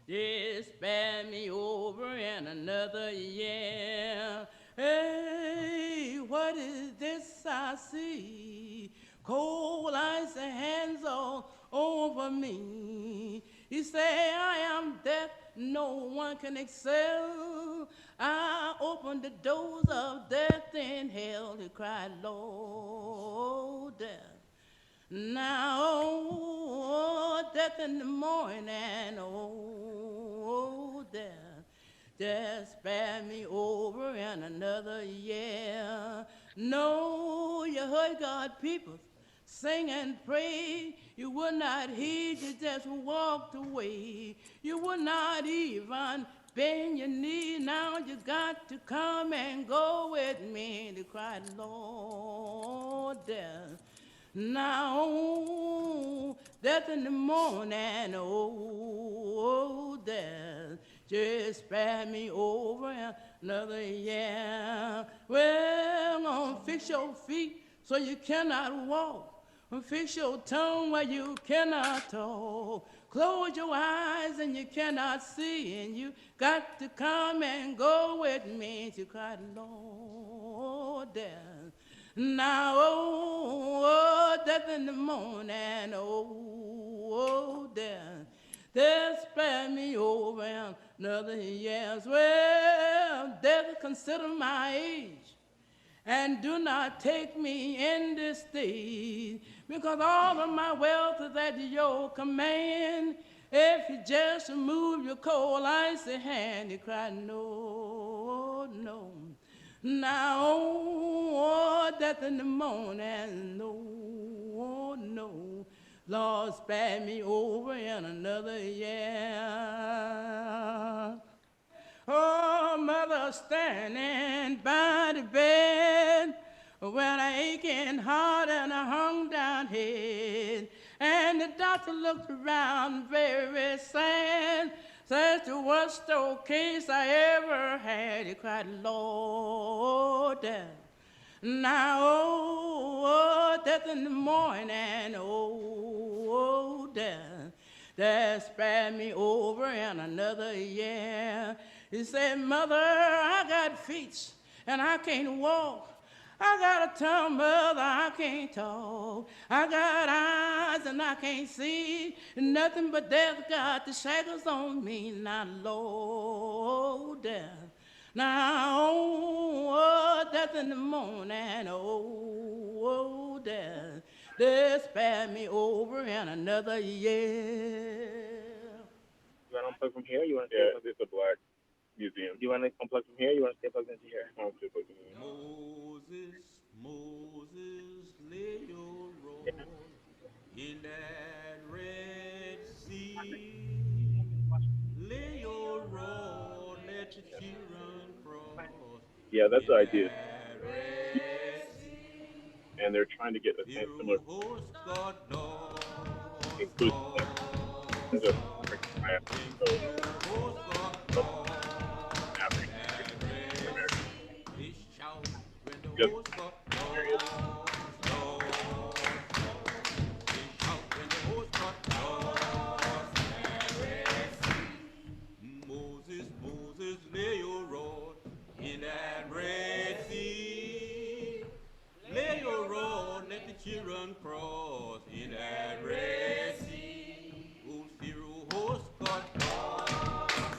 Just spare me over in another year. Hey, what is this I see? Cold ice and hands all over me. He say I am deaf, no one can excel. I opened the doors of death and hell. He cried, Lord, death. Now, oh, death in the morning, oh, death, just spare me over in another year. No, you heard God people sing and pray. You would not heed, you just walked away. You would not even bend your knee. Now you got to come and go with me. They cried, Lord, death. Now, death in the morning, oh, death, just spare me over another year. Well, I'm gonna fix your feet so you cannot walk. Fix your tongue where you cannot talk. Close your eyes and you cannot see, and you got to come and go with me. She cried, Lord, death. Now, oh, death in the morning, oh, death, death spare me over another year. Well, death, consider my age and do not take me in this state, because all of my wealth is at your command. If you just move your cold icy hand, you cry, no, no. Now, oh, death in the morning, no, no. Lord, spare me over in another year. Oh, mother standing by the bed with an aching heart and a hung down head. And the doctor looked around very sad, says the worst stroke case I ever had. He cried, Lord, death. Now, oh, death in the morning, oh, death, death spare me over in another year. He said, Mother, I got feet and I can't walk. I got a tongue, mother, I can't talk. I got eyes and I can't see. Nothing but death got the shackles on me. Now, Lord, death. Now, oh, death in the morning, oh, death. Death spare me over in another year. You want to unplug from here? You want to stay plugged? It's a black museum. Do you want to unplug from here? You want to stay plugged into here? I want to stay plugged in here. Moses, Moses, lay your rod in that Red Sea. Lay your rod, let the children cross Yeah, that's the in idea. that Red Sea. And they're trying to get the same similar Pharaoh's got doors, inclusion in just and so Pharaoh's got doors in that Red American Sea. They shout when the just host got areas. they shout when the host got lost in that Red Sea. Moses, Moses, lay your rod in that Red Sea. Lay your rod, let the children cross in that Red Sea. Old Pharaoh host got lost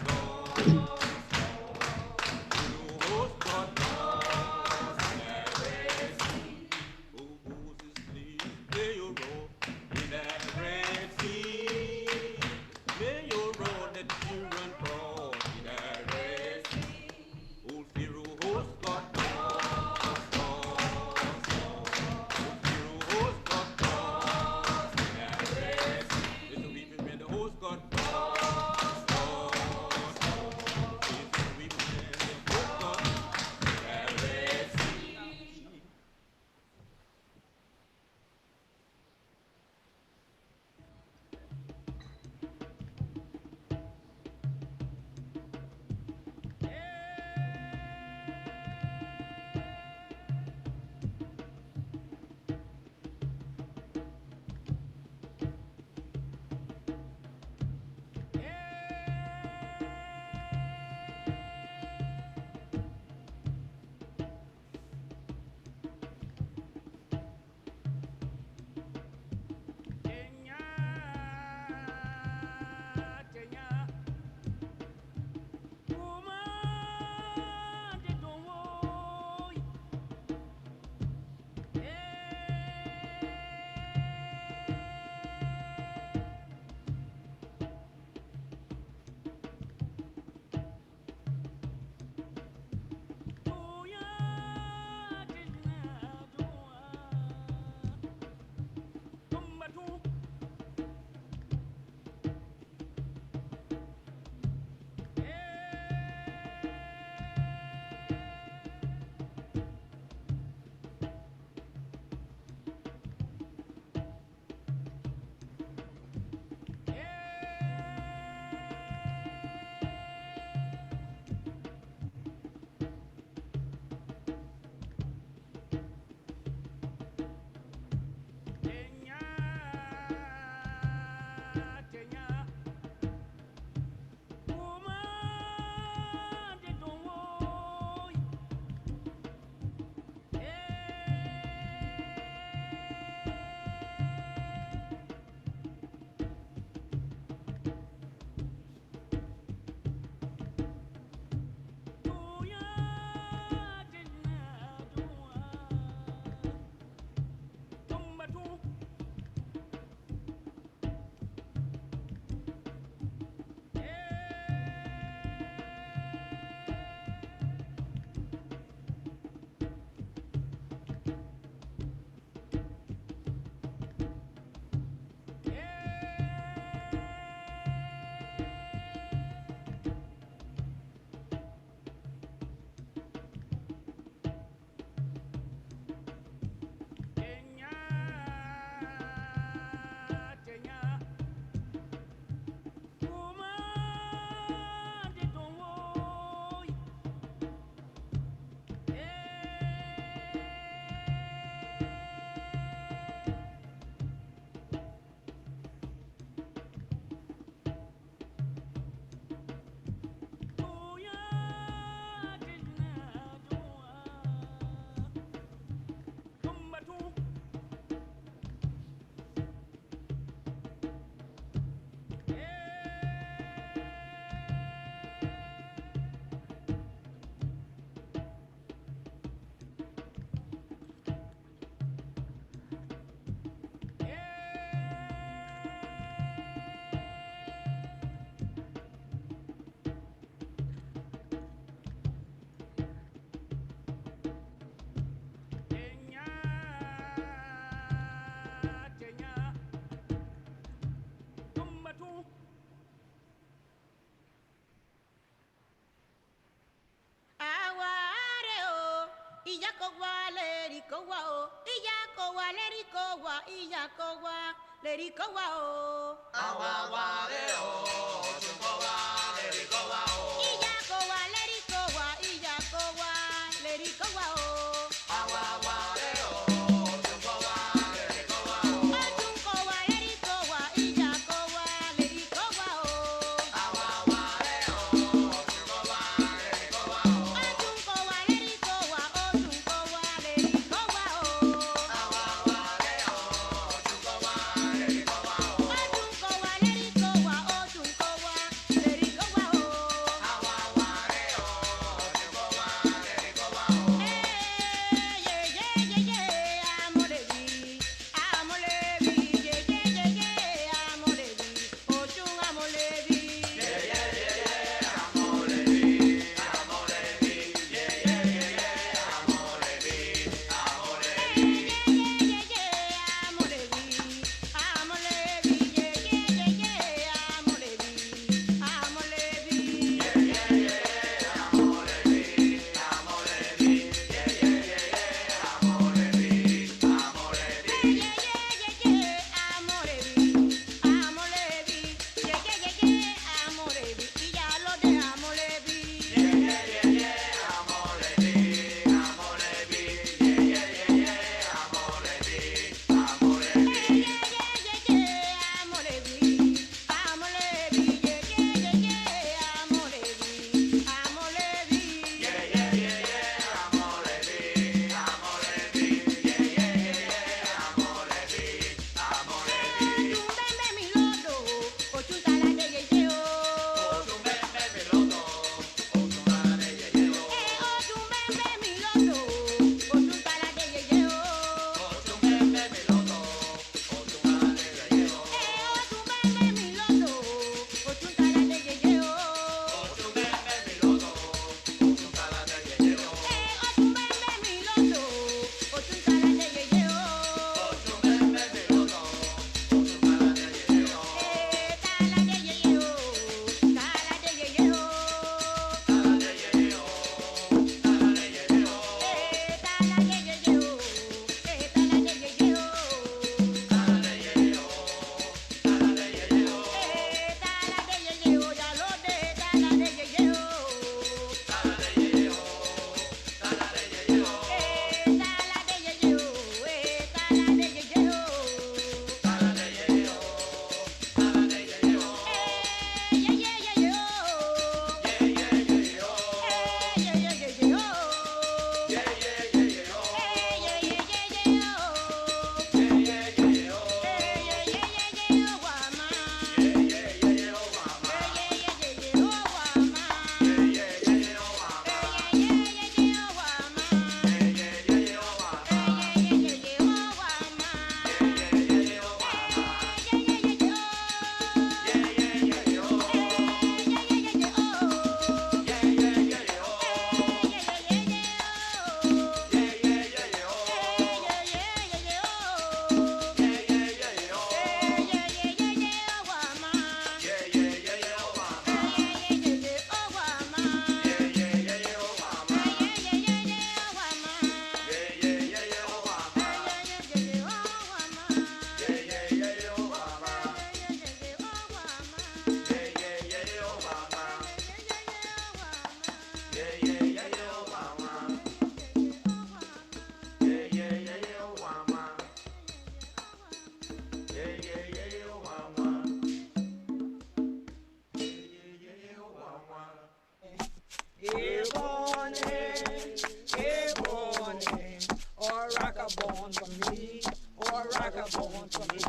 born for me, or a rocker born for me,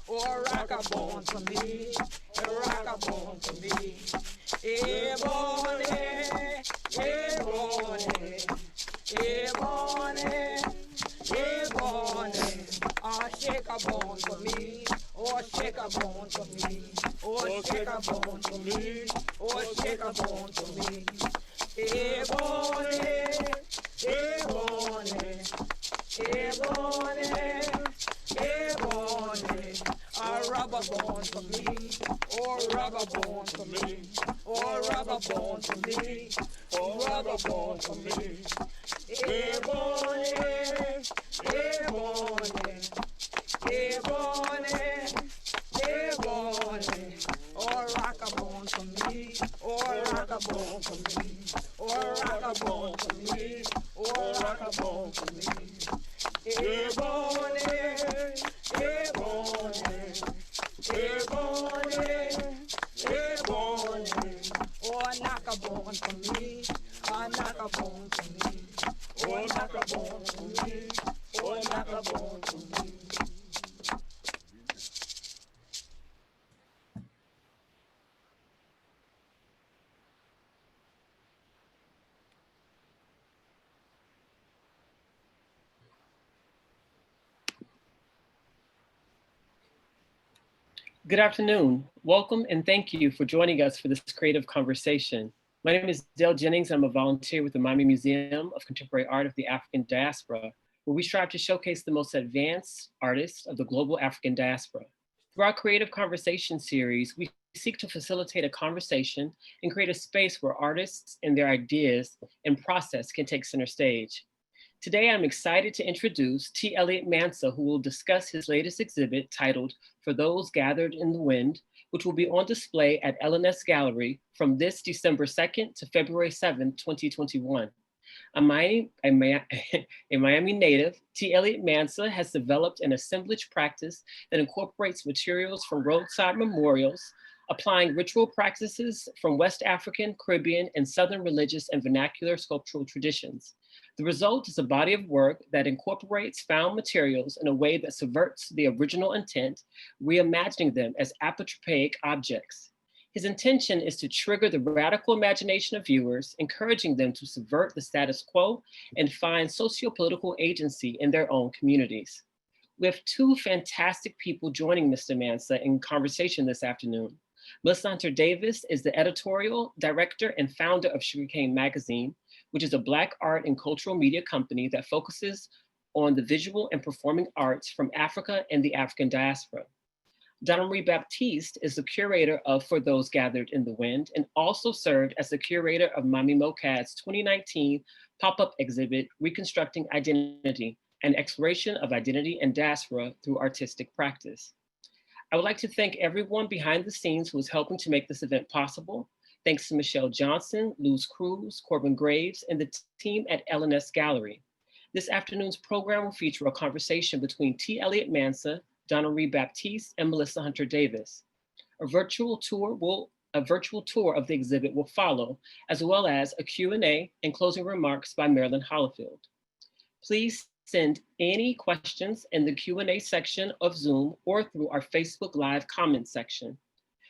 or a rocker born for me, a rocker born for me. Ebony, ebony, ebony, ebony, a shaker born for me, or shaker born for me, or shaker born for me, or shaker born for me. Ebony, ebony, ebony, ebony, a rubber born for me, or rubber born for me, or rubber born for me, or rubber born for me. Ebony, a bone for me. Oh, rock a bone for me. Oh, rock a bone for me. Ebony, ebony, ebony, ebony. Oh, knock a bone for me. Oh, knock a bone for me. Oh, knock a bone for me. Oh, knock a bone for me. Good afternoon. Welcome and thank you for joining us for this creative conversation. My name is Dale Jennings. I'm a volunteer with the Miami Museum of Contemporary Art of the African Diaspora, where we strive to showcase the most advanced artists of the global African diaspora. Through our creative conversation series, we seek to facilitate a conversation and create a space where artists and their ideas and process can take center stage. Today, I'm excited to introduce T. Eliott Mansa, who will discuss his latest exhibit titled For Those Gathered in the Wind, which will be on display at LnS Gallery from this December 2nd to February 7th, 2021. A Miami native, T. Eliott Mansa has developed an assemblage practice that incorporates materials from roadside memorials, applying ritual practices from West African, Caribbean, and Southern religious and vernacular sculptural traditions. The result is a body of work that incorporates found materials in a way that subverts the original intent, reimagining them as apotropaic objects. His intention is to trigger the radical imagination of viewers, encouraging them to subvert the status quo and find socio-political agency in their own communities. We have two fantastic people joining Mr. Mansa in conversation this afternoon. Melissa Hunter-Davis is the editorial director and founder of Sugarcane Magazine, which is a Black art and cultural media company that focuses on the visual and performing arts from Africa and the African diaspora. Donnamarie Baptiste is the curator of For Those Gathered in the Wind and also served as the curator of Miami MoCAAD's 2019 pop-up exhibit, Reconstructing Identity, an exploration of identity and diaspora through artistic practice. I would like to thank everyone behind the scenes who is helping to make this event possible. Thanks to Michelle Johnson, Luz Cruz, Corbin Graves, and the team at LnS Gallery. This afternoon's program will feature a conversation between T. Eliott Mansa, Donnamarie Baptiste, and Melissa Hunter-Davis. A virtual tour of the exhibit will follow, as well as a Q&A and closing remarks by Marilyn Hollifield. Please send any questions in the Q&A section of Zoom or through our Facebook Live comment section.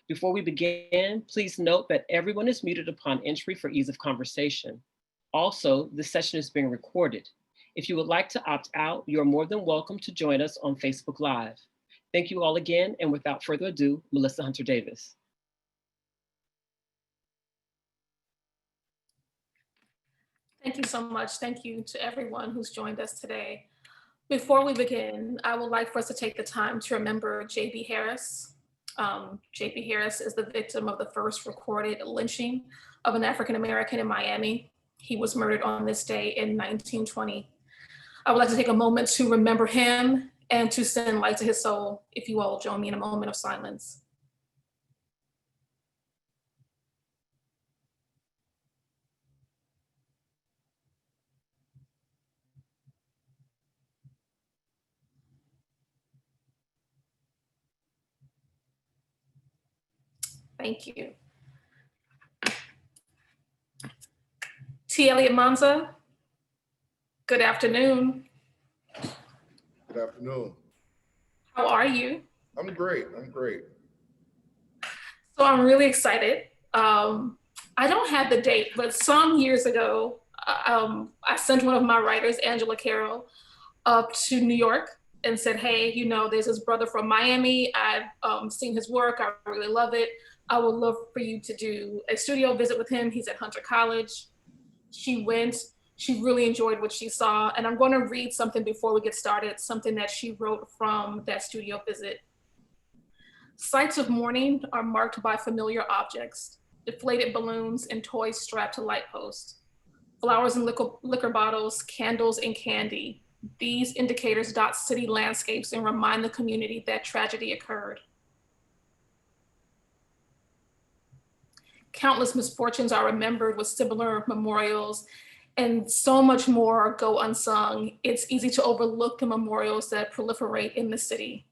Before we begin, please note that everyone is muted upon entry for ease of conversation. Also, this session is being recorded. If you would like to opt out, you're more than welcome to join us on Facebook Live. Thank you all again, and without further ado, Melissa Hunter-Davis. Thank you so much. Thank you to everyone who's joined us today. Before we begin, I would like for us to take the time to remember J.B. Harris. J.B. Harris is the victim of the first recorded lynching of an African-American in Miami. He was murdered on this day in 1920. I would like to take a moment to remember him and to send light to his soul. If you all join me in a moment of silence. Thank you. T. Eliott Mansa, good afternoon. Good afternoon. How are you? I'm great. So I'm really excited. I don't have the date, but some years ago, I sent one of my writers, Angela Carroll, up to New York and said, hey, you know, there's this brother from Miami. I've seen his work. I really love it. I would love for you to do a studio visit with him. He's at Hunter College. She went. She really enjoyed what she saw. And I'm going to read something before we get started, something that she wrote from that studio visit. Sights of mourning are marked by familiar objects, deflated balloons and toys strapped to light posts, flowers and liquor bottles, candles and candy. These indicators dot city landscapes and remind the community that tragedy occurred. Countless misfortunes are remembered with similar memorials, and so much more go unsung. It's easy to overlook the memorials that proliferate in the city.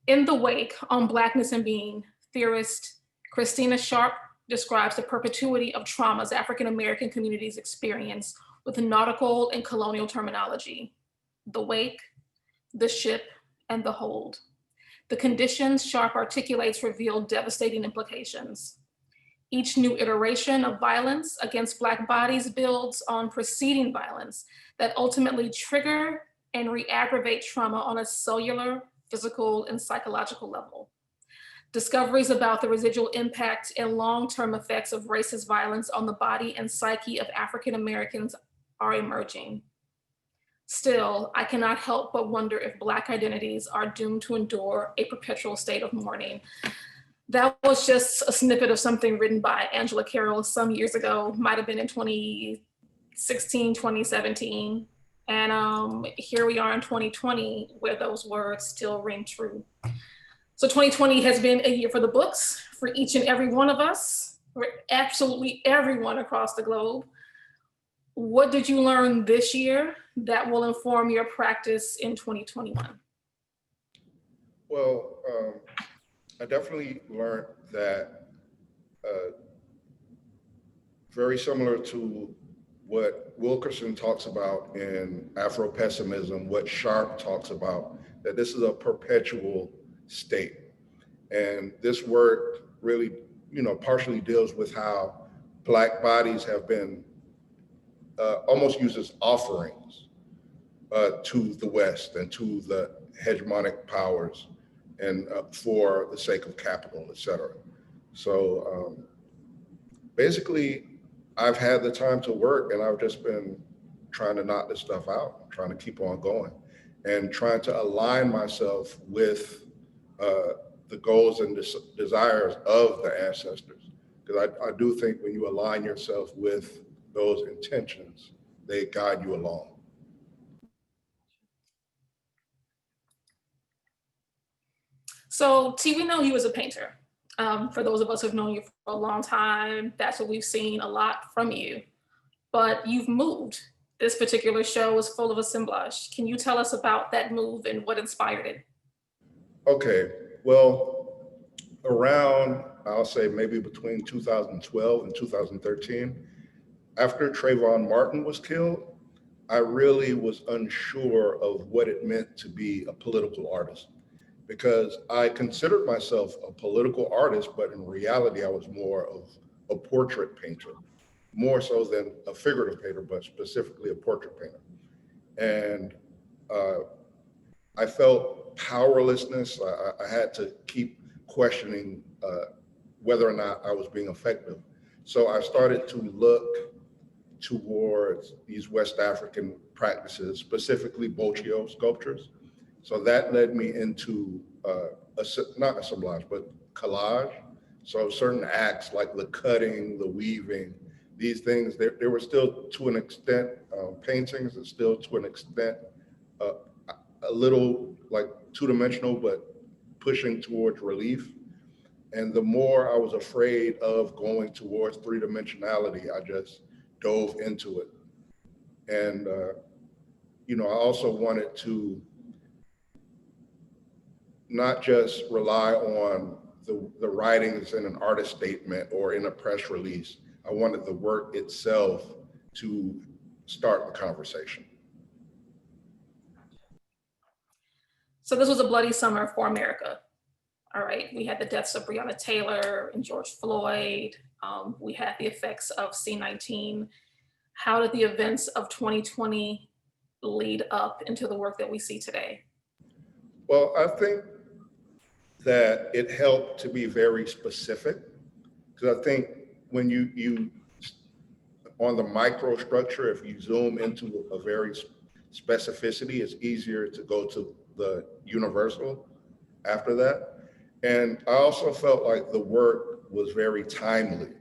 In The Wake on Blackness and Being, theorist Christina Sharp describes the perpetuity of traumas African-American communities experience with nautical and colonial terminology: the wake, the ship, and the hold. The conditions Sharp articulates reveal devastating implications. Each new iteration of violence against Black bodies builds on preceding violence that ultimately trigger and re-aggravate trauma on a cellular, physical, and psychological level. Discoveries about the residual impact and long-term effects of racist violence on the body and psyche of African Americans are emerging. Still, I cannot help but wonder if Black identities are doomed to endure a perpetual state of mourning. That was just a snippet of something written by Angela Carroll some years ago, might have been in 2016, 2017. And here we are in 2020, where those words still ring true. So 2020 has been a year for the books for each and every one of us, for absolutely everyone across the globe. What did you learn this year that will inform your practice in 2021? Well, I definitely learned that very similar to what Wilkerson talks about in Afro-pessimism, what Sharp talks about, that this is a perpetual state. And this work really, partially deals with how Black bodies have been almost used as offerings to the West and to the hegemonic powers, and for the sake of capital, et cetera. So basically, I've had the time to work, and I've just been trying to knock this stuff out, trying to keep on going, and trying to align myself with the goals and desires of the ancestors. Because I do think when you align yourself with those intentions, they guide you along. So T, we know you as a painter. For those of us who've known you for a long time, that's what we've seen a lot from you. But you've moved. This particular show is full of assemblage. Can you tell us about that move and what inspired it? Okay, well, around, I'll say maybe between 2012 and 2013, after Trayvon Martin was killed, I really was unsure of what it meant to be a political artist, because I considered myself a political artist, but in reality, I was more of a portrait painter, more so than a figurative painter, but specifically a portrait painter. And I felt powerlessness. I had to keep questioning whether or not I was being effective. So I started to look towards these West African practices, specifically Boccio sculptures. So that led me into not assemblage, but collage. So certain acts like the cutting, the weaving, these things, they were still to an extent paintings, and still to an extent a little like two-dimensional, but pushing towards relief. And the more I was afraid of going towards three-dimensionality, I just dove into it. And I also wanted to not just rely on the writings in an artist statement or in a press release. I wanted the work itself to start the conversation. So this was a bloody summer for America. All right, we had the deaths of Breonna Taylor and George Floyd. We had the effects of C-19. How did the events of 2020 lead up into the work that we see today? Well, I think that it helped to be very specific, because I think when you on the microstructure, if you zoom into a very specificity, it's easier to go to the universal after that. And I also felt like the work was very timely,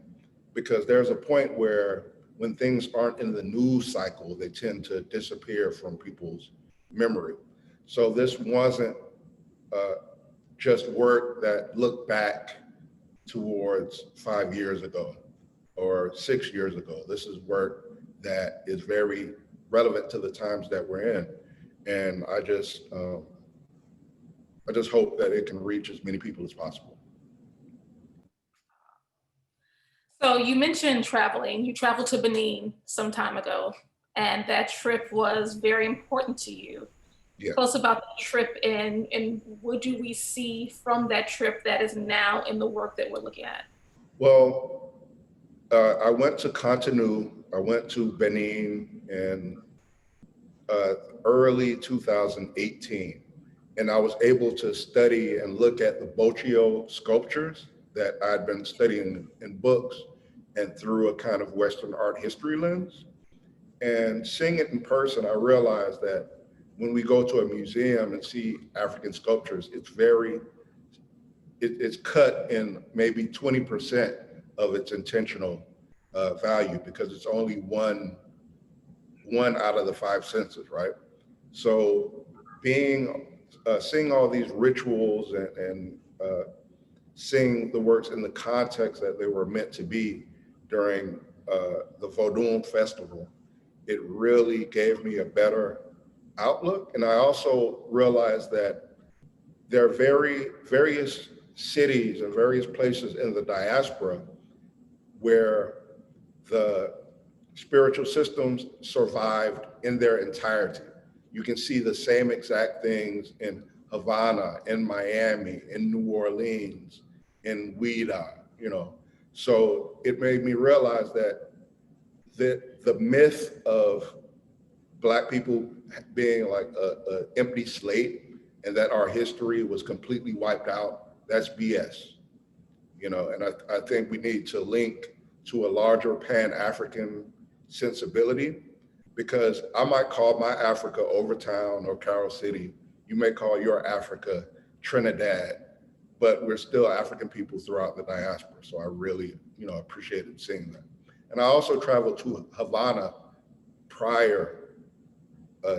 because there's a point where when things aren't in the news cycle, they tend to disappear from people's memory. So this wasn't just work that looked back towards 5 years ago or 6 years ago. This is work that is very relevant to the times that we're in. And I just hope that it can reach as many people as possible. So you mentioned traveling. You traveled to Benin some time ago, and that trip was very important to you. Yeah. Tell us about that trip, and what do we see from that trip that is now in the work that we're looking at? Well, I went to Cotonou. I went to Benin in early 2018, and I was able to study and look at the Boccio sculptures that I'd been studying in books and through a kind of Western art history lens. And seeing it in person, I realized that when we go to a museum and see African sculptures, it's cut in maybe 20% of its intentional value, because it's only one out of the 5 senses, right? So seeing all these rituals and seeing the works in the context that they were meant to be during the Vodun festival, it really gave me a better outlook. And I also realized that there are various cities and various places in the diaspora where the spiritual systems survived in their entirety. You can see the same exact things in Havana, in Miami, in New Orleans, in Ouida, you know. So it made me realize that the myth of Black people being like a empty slate and that our history was completely wiped out, that's BS, you know. And I think we need to link to a larger Pan-African sensibility, because I might call my Africa Overtown or Carol City. You may call your Africa Trinidad, but we're still African people throughout the diaspora. So I really, you know, appreciated seeing that. And I also traveled to Havana prior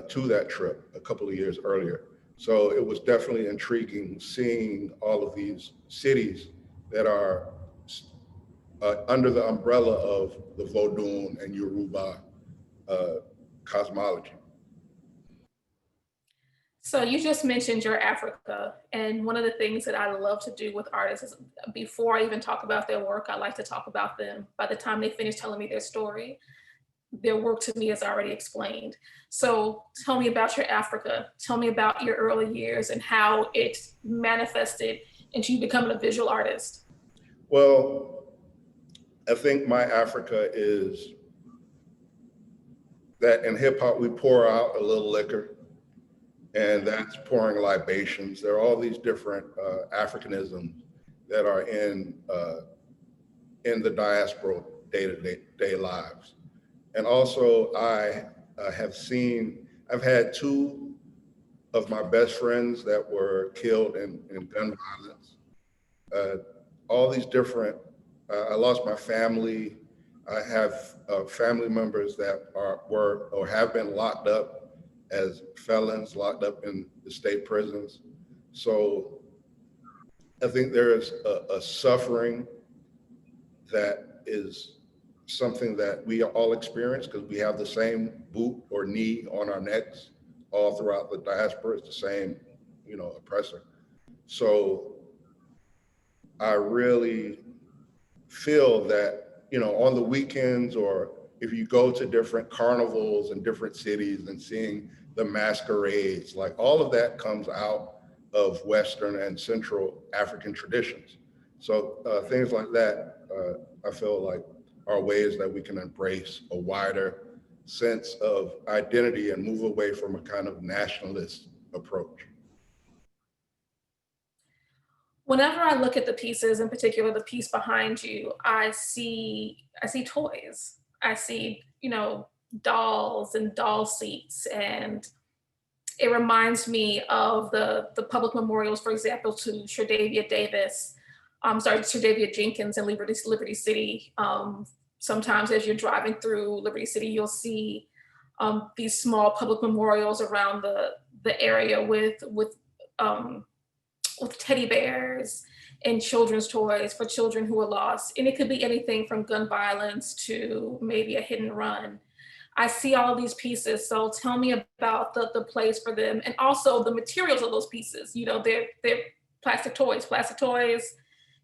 to that trip a couple of years earlier. So it was definitely intriguing seeing all of these cities that are under the umbrella of the Vodun and Yoruba cosmology. So you just mentioned your Africa, and one of the things that I love to do with artists is, before I even talk about their work, I like to talk about them. By the time they finish telling me their story, their work to me is already explained. So tell me about your Africa. Tell me about your early years and how it manifested into you becoming a visual artist. Well, I think my Africa is that in hip hop, we pour out a little liquor, and that's pouring libations. There are all these different Africanisms that are in the diaspora day-to-day lives. And also I've had 2 of my best friends that were killed in gun violence. All these different, I lost my family. I have family members that were or have been locked up as felons, locked up in the state prisons. So I think there is a suffering that is something that we all experience, because we have the same boot or knee on our necks all throughout the diaspora. It's the same, you know, oppressor. So I really feel that, you know, on the weekends, or if you go to different carnivals in different cities and seeing the masquerades, like all of that comes out of Western and Central African traditions. So things like that, I feel like are ways that we can embrace a wider sense of identity and move away from a kind of nationalist approach. Whenever I look at the pieces, in particular the piece behind you, I see toys. I see, you know, dolls and doll seats, and it reminds me of the public memorials, for example, to Sherdavia Jenkins in Liberty City. Sometimes as you're driving through Liberty City, you'll see these small public memorials around the area with teddy bears and children's toys for children who are lost. And it could be anything from gun violence to maybe a hit and run. I see all of these pieces. So tell me about the place for them and also the materials of those pieces. You know, they're plastic toys.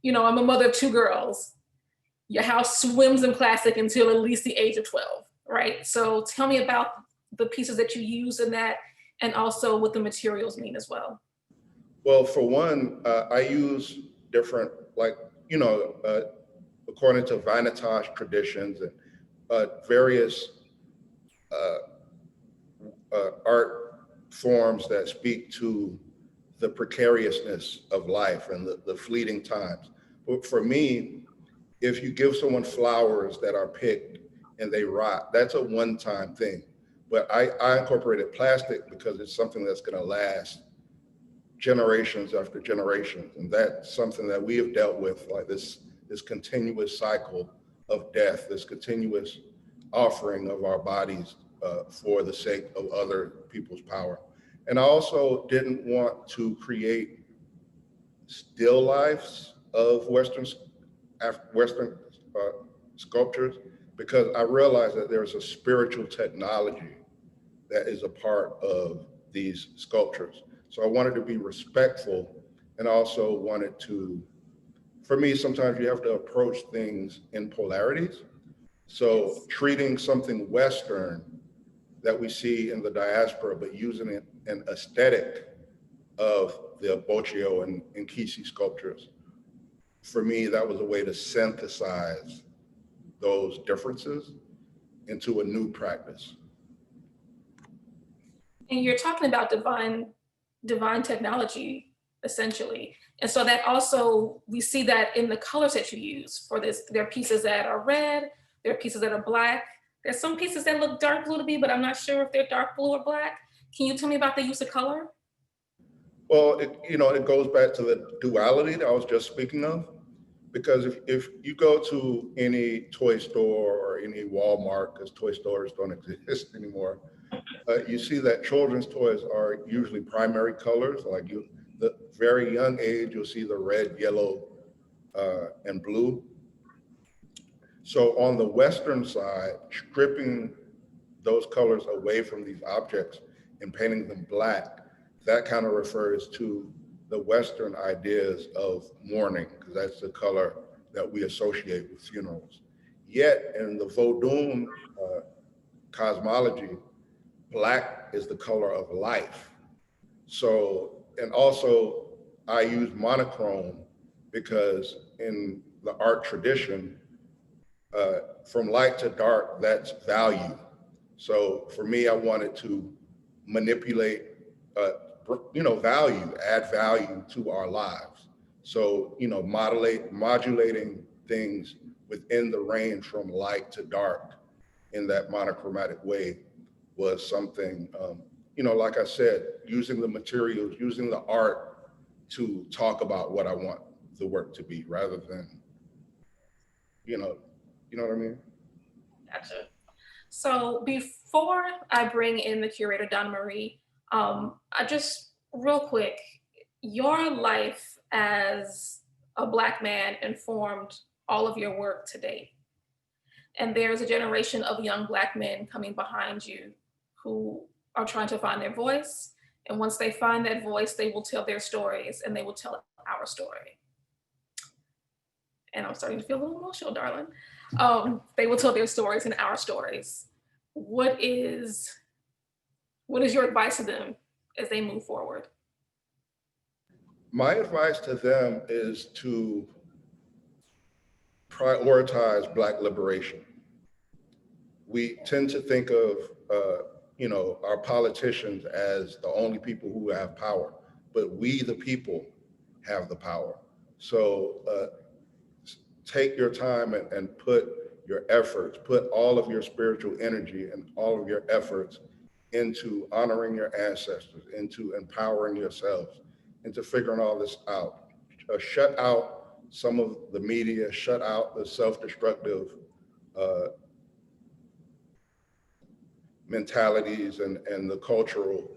You know, I'm a mother of 2 girls. Your house swims in plastic until at least the age of 12, right? So tell me about the pieces that you use in that and also what the materials mean as well. Well, for one, I use different, like, you know, according to Vanitas traditions and various art forms that speak to the precariousness of life and the fleeting times. But for me, if you give someone flowers that are picked and they rot, that's a one-time thing. But I incorporated plastic because it's something that's gonna last generations after generations. And that's something that we have dealt with, like this continuous cycle of death, this continuous offering of our bodies for the sake of other people's power. And I also didn't want to create still lifes of Western sculptures, because I realized that there's a spiritual technology that is a part of these sculptures. So I wanted to be respectful, and also wanted to, for me, sometimes you have to approach things in polarities. So treating something Western that we see in the diaspora, but using it an aesthetic of the Boccio and Nkisi sculptures. For me, that was a way to synthesize those differences into a new practice. And you're talking about divine technology, essentially. And so that also, we see that in the colors that you use for this. There are pieces that are red, there are pieces that are black. There's some pieces that look dark blue to me, but I'm not sure if they're dark blue or black. Can you tell me about the use of color? Well, it goes back to the duality that I was just speaking of. Because if you go to any toy store or any Walmart, because toy stores don't exist anymore, you see that children's toys are usually primary colors. Like the very young age, you'll see the red, yellow, and blue. So on the Western side, stripping those colors away from these objects and painting them black, that kind of refers to the Western ideas of mourning, because that's the color that we associate with funerals. Yet in the Vodun cosmology, black is the color of life. So, and also I use monochrome because in the art tradition, from light to dark, that's value. So for me, I wanted to manipulate, value, add value to our lives. So, modulating things within the range from light to dark in that monochromatic way was something, like I said, using the materials, using the art to talk about what I want the work to be, rather than, you know what I mean? Gotcha. So before I bring in the curator, Donnamarie, I just, real quick, your life as a Black man informed all of your work to date. And there's a generation of young Black men coming behind you who are trying to find their voice. And once they find that voice, they will tell their stories, and they will tell our story. And I'm starting to feel a little emotional, darling. They will tell their stories and our stories. What is your advice to them as they move forward? My advice to them is to prioritize Black liberation. We tend to think of, our politicians as the only people who have power, but we, the people, have the power. So take your time and put your efforts, put all of your spiritual energy and all of your efforts into honoring your ancestors, into empowering yourselves, into figuring all this out. Shut out some of the media, shut out the self-destructive mentalities and the cultural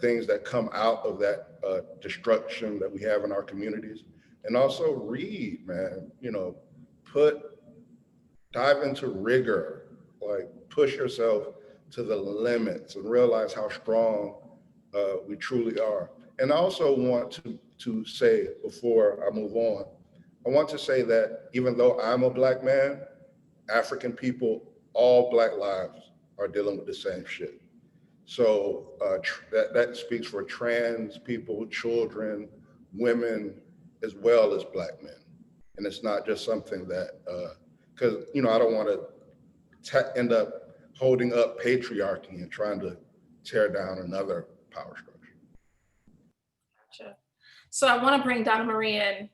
things that come out of that destruction that we have in our communities, And also read, man, you know, dive into rigor, like push yourself to the limits and realize how strong we truly are. And I also want to say, before I move on, I want to say that even though I'm a Black man, African people, all Black lives are dealing with the same shit. So that speaks for trans people, children, women, as well as Black men. And it's not just something that, because, you know, I don't want to end up holding up patriarchy and trying to tear down another power structure. Gotcha. So I want to bring Donnamarie in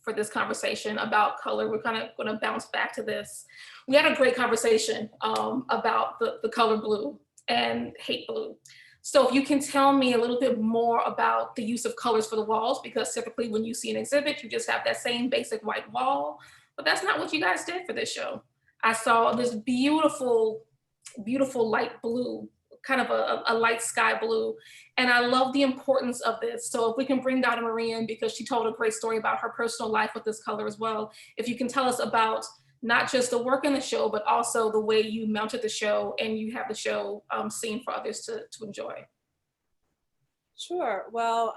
for this conversation about color. We're kind of going to bounce back to this. We had a great conversation about the color blue and hate blue. So if you can tell me a little bit more about the use of colors for the walls, because typically when you see an exhibit, you just have that same basic white wall, but that's not what you guys did for this show. I saw this beautiful, beautiful light blue, kind of a light sky blue. And I love the importance of this. So if we can bring Donnamarie in, because she told a great story about her personal life with this color as well. If you can tell us about not just the work in the show, but also the way you mounted the show and you have the show seen for others to enjoy. Sure. Well,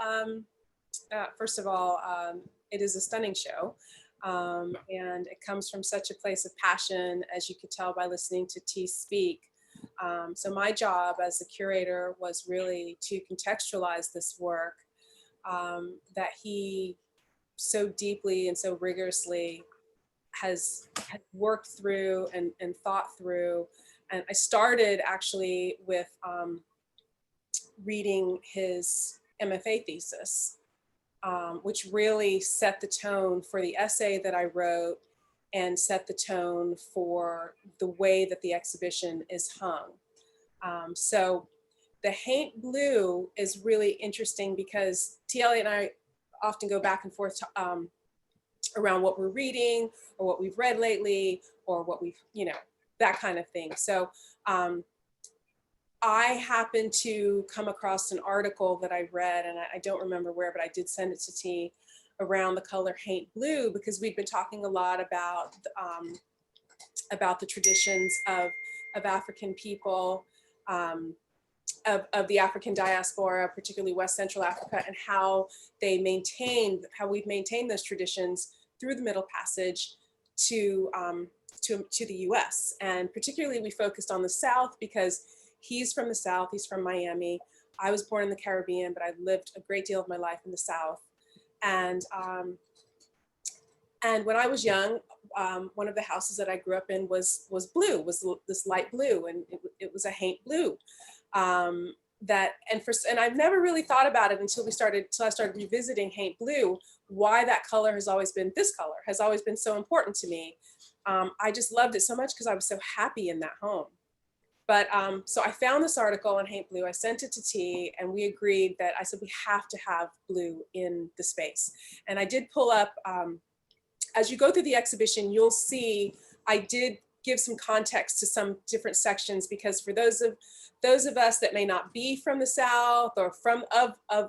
first of all, it is a stunning show. And it comes from such a place of passion, as you could tell by listening to T speak. So my job as a curator was really to contextualize this work that he so deeply and so rigorously has worked through and thought through. And I started actually with reading his MFA thesis, which really set the tone for the essay that I wrote and set the tone for the way that the exhibition is hung. So the Hate Blue is really interesting because T. Eliott and I often go back and forth around what we're reading or what we've read lately or what we've, you know, that kind of thing. So I happened to come across an article that I read, and I don't remember where, but I did send it to T, around the color Hate Blue, because we've been talking a lot about the traditions of African people, of the African diaspora, particularly West Central Africa, and how we've maintained those traditions through the Middle Passage to the US. And particularly we focused on the South because he's from the South, he's from Miami. I was born in the Caribbean, but I lived a great deal of my life in the South. And when I was young, one of the houses that I grew up in was blue, was this light blue, and it was a Hate Blue. And I've never really thought about it until I started revisiting Hate Blue, why that color has always been, this color has always been so important to me. I just loved it so much because I was so happy in that home. But so I found this article on Hate Blue, I sent it to T, and we agreed that I said, we have to have blue in the space. And I did pull up, as you go through the exhibition, you'll see, I did give some context to some different sections, because for those of us that may not be from the South or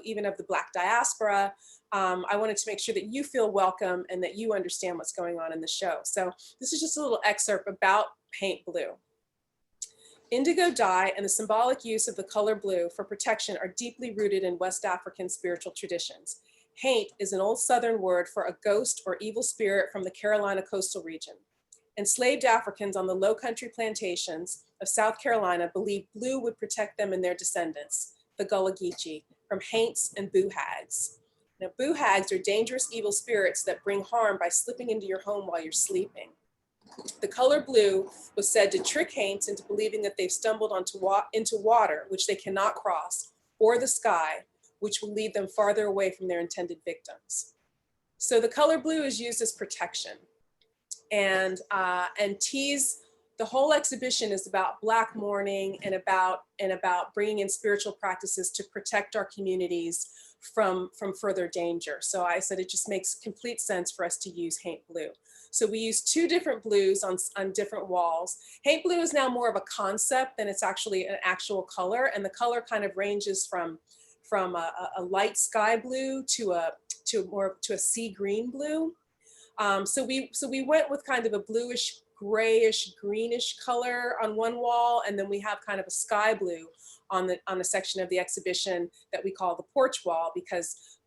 even of the Black diaspora, I wanted to make sure that you feel welcome and that you understand what's going on in the show. So this is just a little excerpt about Hate Blue. Indigo dye and the symbolic use of the color blue for protection are deeply rooted in West African spiritual traditions. Hate is an old Southern word for a ghost or evil spirit from the Carolina coastal region. Enslaved Africans on the low country plantations of South Carolina believed blue would protect them and their descendants, the Gullah Geechee, from haints and boo hags. Now, boo hags are dangerous evil spirits that bring harm by slipping into your home while you're sleeping. The color blue was said to trick haints into believing that they've stumbled into water, which they cannot cross, or the sky, which will lead them farther away from their intended victims. So the color blue is used as protection. And the whole exhibition is about Black mourning and about bringing in spiritual practices to protect our communities from further danger. So I said it just makes complete sense for us to use Hate Blue. So we use two different blues on different walls. Hate Blue is now more of a concept than it's actually an actual color, and the color kind of ranges from a light sky blue to a sea green blue. So we went with kind of a bluish, grayish, greenish color on one wall, and then we have kind of a sky blue on a section of the exhibition that we call the porch wall, because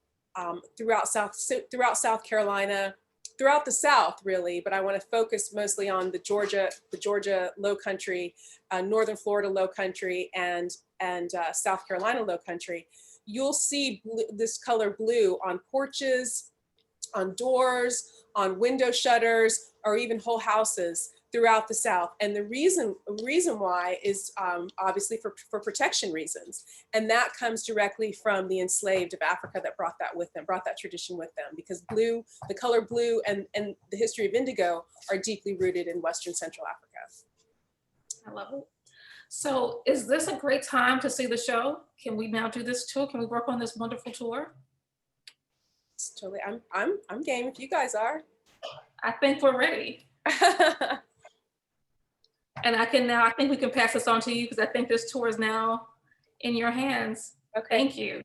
throughout South Carolina, throughout the South really, but I want to focus mostly on the Georgia Low Country, Northern Florida Low Country, and South Carolina Low Country. You'll see this color blue on porches, on doors, on window shutters, or even whole houses throughout the South. And the reason why is obviously for protection reasons. And that comes directly from the enslaved of Africa that brought that tradition with them, because blue, the color blue and the history of indigo are deeply rooted in Western Central Africa. I love it. So is this a great time to see the show? Can we now do this tour? Can we work on this wonderful tour? It's totally, I'm game if you guys are. I think we're ready. And I think we can pass this on to you, because I think this tour is now in your hands. Okay. Thank you.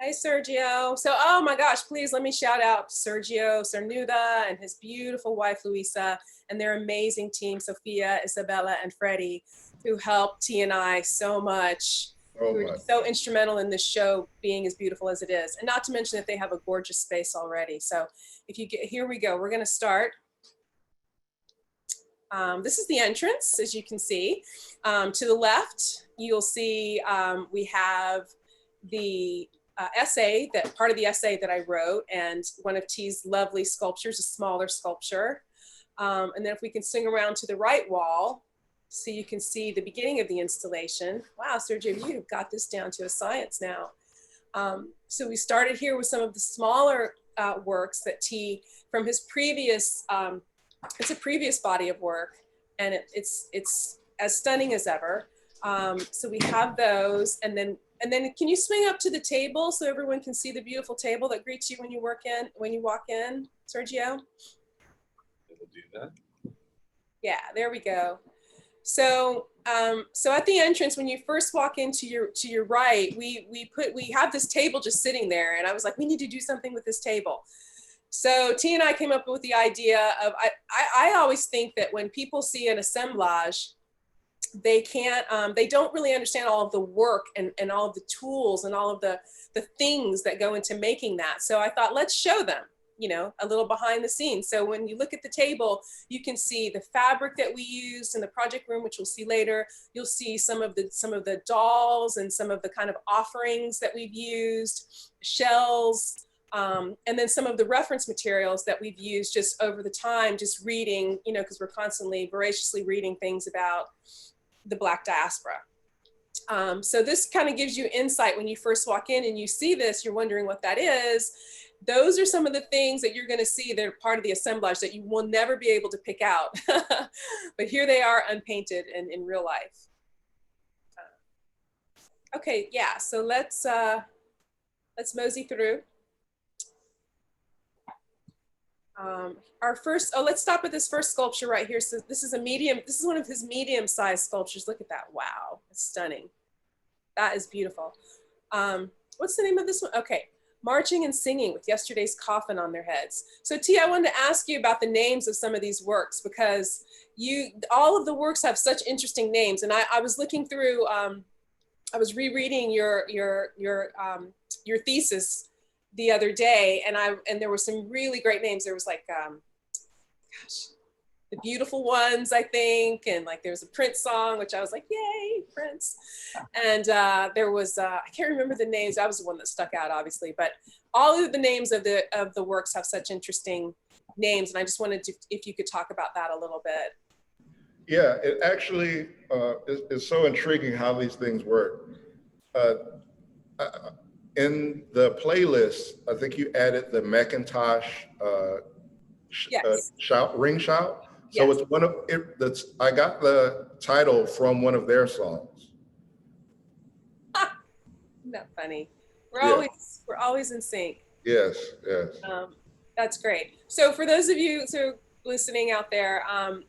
Hey, Sergio. So, oh my gosh, please let me shout out Sergio Cernuda and his beautiful wife, Luisa, and their amazing team, Sophia, Isabella, and Freddie, who helped T and I so much. Oh, who were so instrumental in this show being as beautiful as it is. And not to mention that they have a gorgeous space already. So here we go. We're gonna start. This is the entrance, as you can see. To the left, you'll see we have the essay, part of the essay that I wrote, and one of T's lovely sculptures, a smaller sculpture. And then if we can swing around to the right wall, so you can see the beginning of the installation. Wow, Sergio, you've got this down to a science now. So we started here with some of the smaller works that T, from his previous, it's a previous body of work, and it's as stunning as ever. So we have those, and then can you swing up to the table so everyone can see the beautiful table that greets you when you walk in, Sergio? We'll do that. Yeah, there we go. So so at the entrance, when you first walk into your right, we have this table just sitting there, and I was like, we need to do something with this table. So T and I came up with the idea of, I always think that when people see an assemblage, they don't really understand all of the work and all of the tools and all of the things that go into making that. So I thought, let's show them, a little behind the scenes. So when you look at the table, you can see the fabric that we used in the project room, which we'll see later. You'll see some of the dolls and some of the kind of offerings that we've used, shells, and then some of the reference materials that we've used just over the time, just reading, because we're constantly voraciously reading things about the Black diaspora. So this kind of gives you insight when you first walk in and you see this, you're wondering what that is. Those are some of the things that you're going to see that are part of the assemblage that you will never be able to pick out. But here they are unpainted and in real life. Okay, yeah, so let's mosey through. Let's stop at this first sculpture right here. So this is one of his medium-sized sculptures. Look at that, wow, it's stunning. That is beautiful. What's the name of this one? Okay, Marching and Singing with Yesterday's Coffin on Their Heads. So T, I wanted to ask you about the names of some of these works, because all of the works have such interesting names. And I was looking through, I was rereading your thesis the other day, and there were some really great names. There was like, The Beautiful Ones, I think, and like there was a Prince song, which I was like, yay, Prince. And there was, I can't remember the names. That was the one that stuck out, obviously, but all of the names of the works have such interesting names. And I just wanted to, if you could talk about that a little bit. Yeah, it actually is so intriguing how these things work. In the playlist, I think you added the Macintosh yes. ring shout. So yes. it's one of it. I got the title from one of their songs. Isn't that funny? We're always in sync. Yes. That's great. So for those of you listening out there,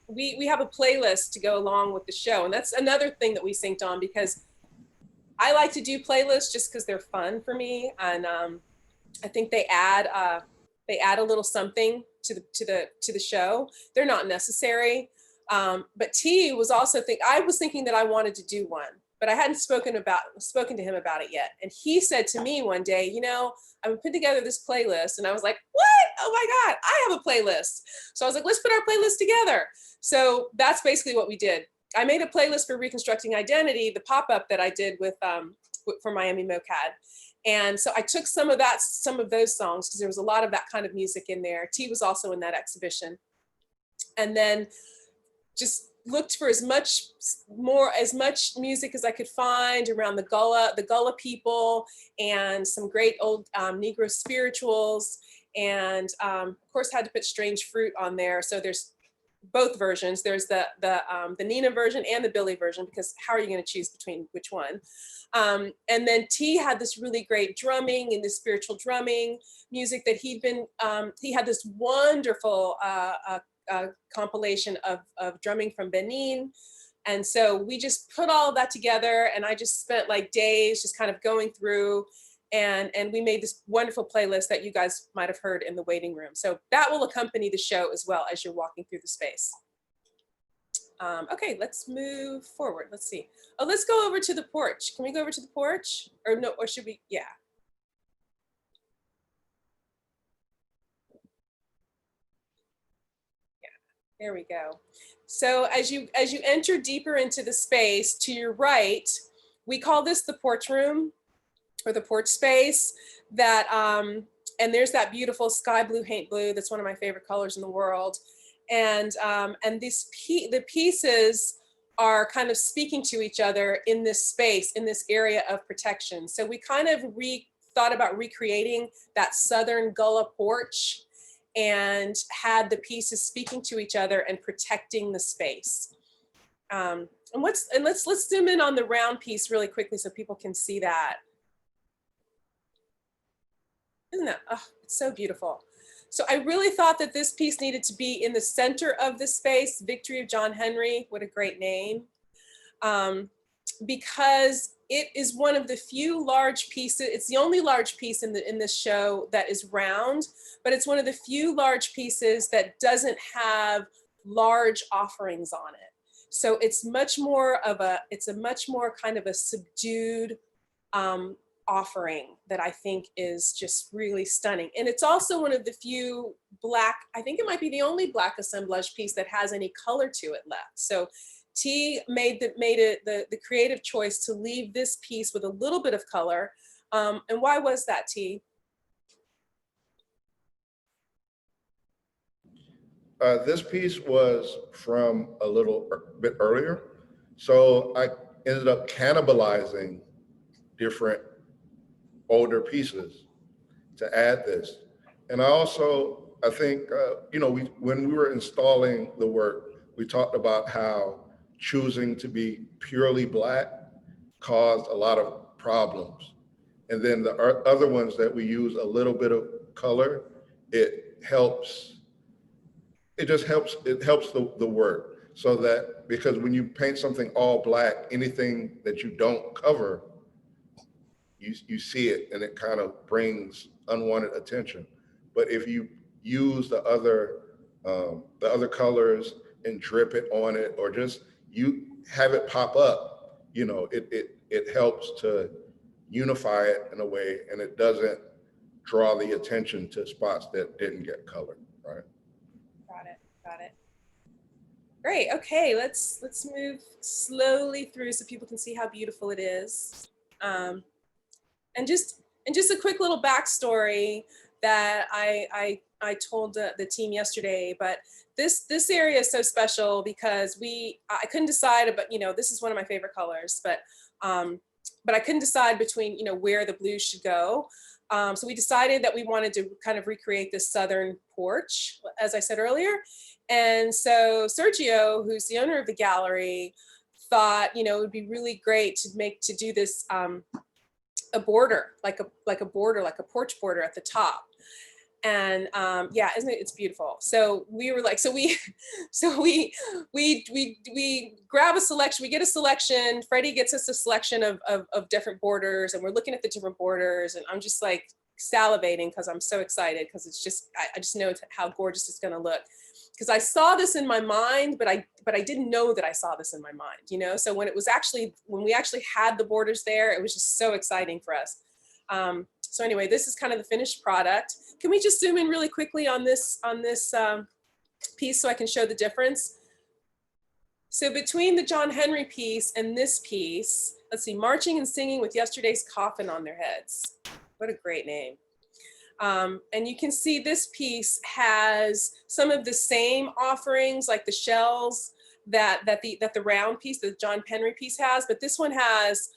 we have a playlist to go along with the show, and that's another thing that we synced on, because I like to do playlists just because they're fun for me, and I think they add a little something to the show. They're not necessary, but T was also I was thinking that I wanted to do one, but I hadn't spoken to him about it yet. And he said to me one day, you know, I'm putting together this playlist, and I was like, what? Oh my God, I have a playlist. So I was like, let's put our playlist together. So that's basically what we did. I made a playlist for Reconstructing Identity, the pop-up that I did with for Miami MoCAAD. And so I took some of those songs, because there was a lot of that kind of music in there. T was also in that exhibition. And then just looked for as much music as I could find around the Gullah people, and some great old Negro spirituals. And of course had to put Strange Fruit on there. So there's both versions. There's the Nina version and the Billy version, because how are you going to choose between which one? And then T had this really great drumming and this spiritual drumming music that he had this wonderful compilation of drumming from Benin. And so we just put all of that together, and I just spent like days just kind of going through, and we made this wonderful playlist that you guys might have heard in the waiting room. So that will accompany the show as well as you're walking through the space. Okay, let's move forward. Let's see. Oh, let's go over to the porch. Can we go over to the porch? Or no, or should we? Yeah. Yeah, there we go. So as you enter deeper into the space, to your right, we call this the porch room, or the porch space. That and there's that beautiful sky blue paint blue. That's one of my favorite colors in the world. And the pieces are kind of speaking to each other in this space, in this area of protection. So we kind of thought about recreating that Southern Gullah porch, and had the pieces speaking to each other and protecting the space. And let's zoom in on the round piece really quickly so people can see that. Isn't that, oh, it's so beautiful. So I really thought that this piece needed to be in the center of the space. Victory of John Henry, what a great name. Because it is one of the few large pieces, it's the only large piece in this show that is round, but it's one of the few large pieces that doesn't have large offerings on it. So it's much more kind of a subdued offering that I think is just really stunning. And it's also one of the few Black, I think it might be the only Black assemblage piece that has any color to it left. So T made the creative choice to leave this piece with a little bit of color. And why was that, T? This piece was from a little bit earlier. So I ended up cannibalizing different older pieces to add this. And I think, when we were installing the work, we talked about how choosing to be purely Black caused a lot of problems. And then the other ones that we use a little bit of color, it helps the work. So that, because when you paint something all Black, anything that you don't cover, you see it, and it kind of brings unwanted attention. But if you use the other colors and drip it on it, or just you have it pop up, it helps to unify it in a way, and it doesn't draw the attention to spots that didn't get colored, right? Got it. Great. Okay, let's move slowly through so people can see how beautiful it is. And just a quick little backstory that I told the team yesterday, but this area is so special because I couldn't decide about, this is one of my favorite colors, but I couldn't decide between, where the blue should go. So we decided that we wanted to kind of recreate this Southern porch, as I said earlier. And so Sergio, who's the owner of the gallery, thought, it would be really great to do this a border, like a porch border at the top. And yeah, isn't it? It's beautiful. So we were like, so we grab a selection. We get a selection. Freddie gets us a selection of different borders, and we're looking at the different borders. And I'm just like salivating because I'm so excited because it's just I just know how gorgeous it's going to look. Because I saw this in my mind, but I didn't know that I saw this in my mind, you know. So when we actually had the borders there, it was just so exciting for us. So anyway, this is kind of the finished product. Can we just zoom in really quickly on this piece so I can show the difference? So between the John Henry piece and this piece, let's see, Marching and Singing with Yesterday's Coffin on Their Heads. What a great name. And you can see this piece has some of the same offerings, like the shells that the round piece, the John Henry piece has, but this one has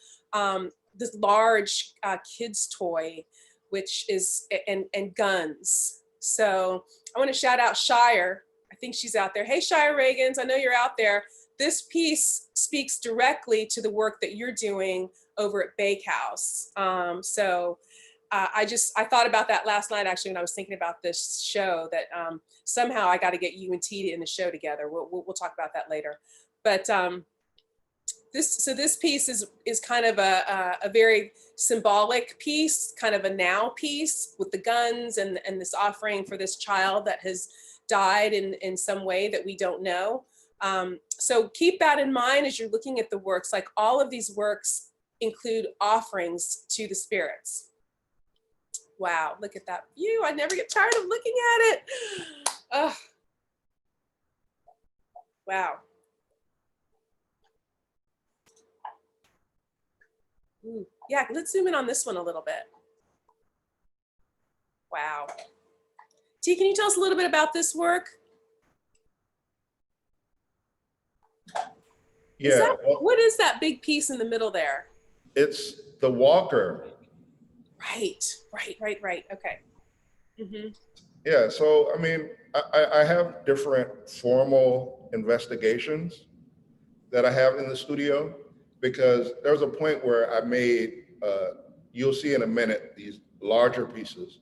this large kids toy, which is, and guns. So I want to shout out Shire. I think she's out there. Hey, Shire Reagans, I know you're out there. This piece speaks directly to the work that you're doing over at Bakehouse. I thought about that last night, actually, when I was thinking about this show, that somehow I got to get you and T in the show together. We'll talk about that later. But this piece is kind of a very symbolic piece, kind of a now piece with the guns and this offering for this child that has died in some way that we don't know. So keep that in mind as you're looking at the works. Like, all of these works include offerings to the spirits. Wow, look at that view. I never get tired of looking at it. Oh. Wow. Ooh. Yeah, let's zoom in on this one a little bit. Wow. T, can you tell us a little bit about this work? Yeah. What is that big piece in the middle there? It's the walker. Right. Okay. Mm-hmm. Yeah, so I mean, I have different formal investigations that I have in the studio, because there was a point where I made, you'll see in a minute, these larger pieces.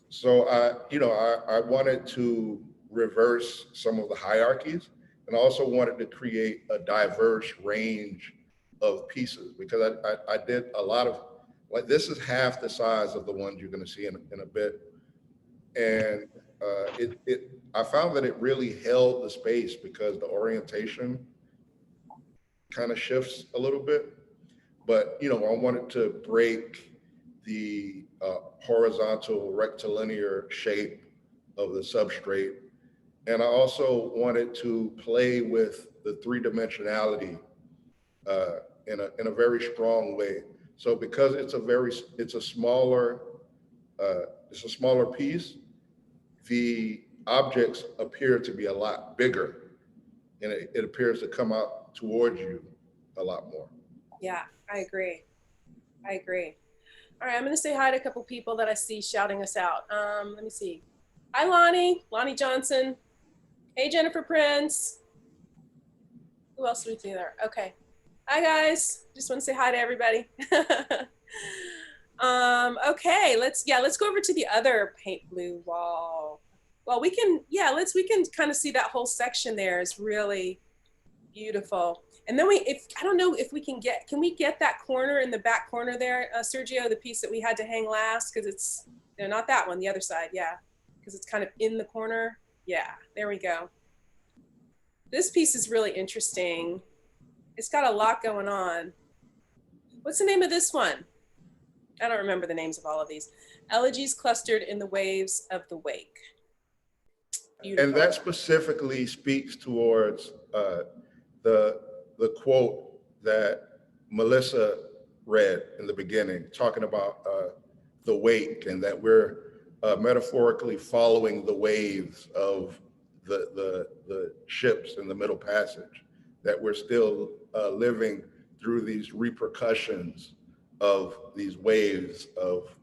So I wanted to reverse some of the hierarchies, and also wanted to create a diverse range of pieces, because I did a lot of, like, this is half the size of the ones you're going to see in a bit. And I found that it really held the space, because the orientation kind of shifts a little bit. But, I wanted to break the horizontal rectilinear shape of the substrate. And I also wanted to play with the three-dimensionality in a very strong way. So because it's a smaller piece, the objects appear to be a lot bigger, and it appears to come out towards you a lot more. Yeah, I agree. All right, I'm gonna say hi to a couple people that I see shouting us out. Let me see. Hi, Lonnie Johnson. Hey, Jennifer Prince. Who else do we see there? Okay. Hi, guys. Just want to say hi to everybody. Okay, let's go over to the other paint blue wall. Well, we can kind of see that whole section there is really beautiful. And then I don't know if we can get that corner in the back corner there, Sergio, the piece that we had to hang last, because it's, not that one, the other side, yeah, because it's kind of in the corner. Yeah, there we go. This piece is really interesting. It's got a lot going on. What's the name of this one? I don't remember the names of all of these. Elegies Clustered in the Waves of the Wake. Beautiful. And that specifically speaks towards the quote that Melissa read in the beginning, talking about the wake, and that we're metaphorically following the waves of the ships in the Middle Passage, that we're still living through these repercussions of these waves of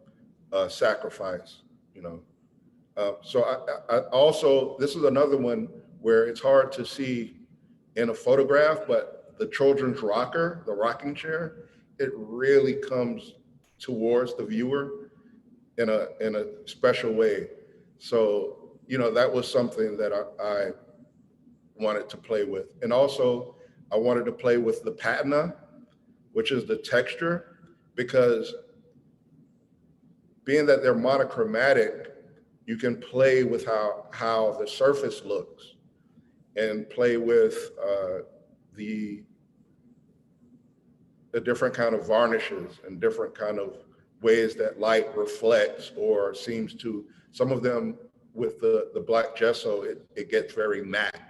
sacrifice, So I also, this is another one where it's hard to see in a photograph, but the children's rocker, the rocking chair, it really comes towards the viewer in a special way. So, you know, that was something that I wanted to play with. And also I wanted to play with the patina, which is the texture, because being that they're monochromatic, you can play with how the surface looks and play with the different kind of varnishes and different kind of ways that light reflects or seems to. Some of them with the black gesso, it gets very matte.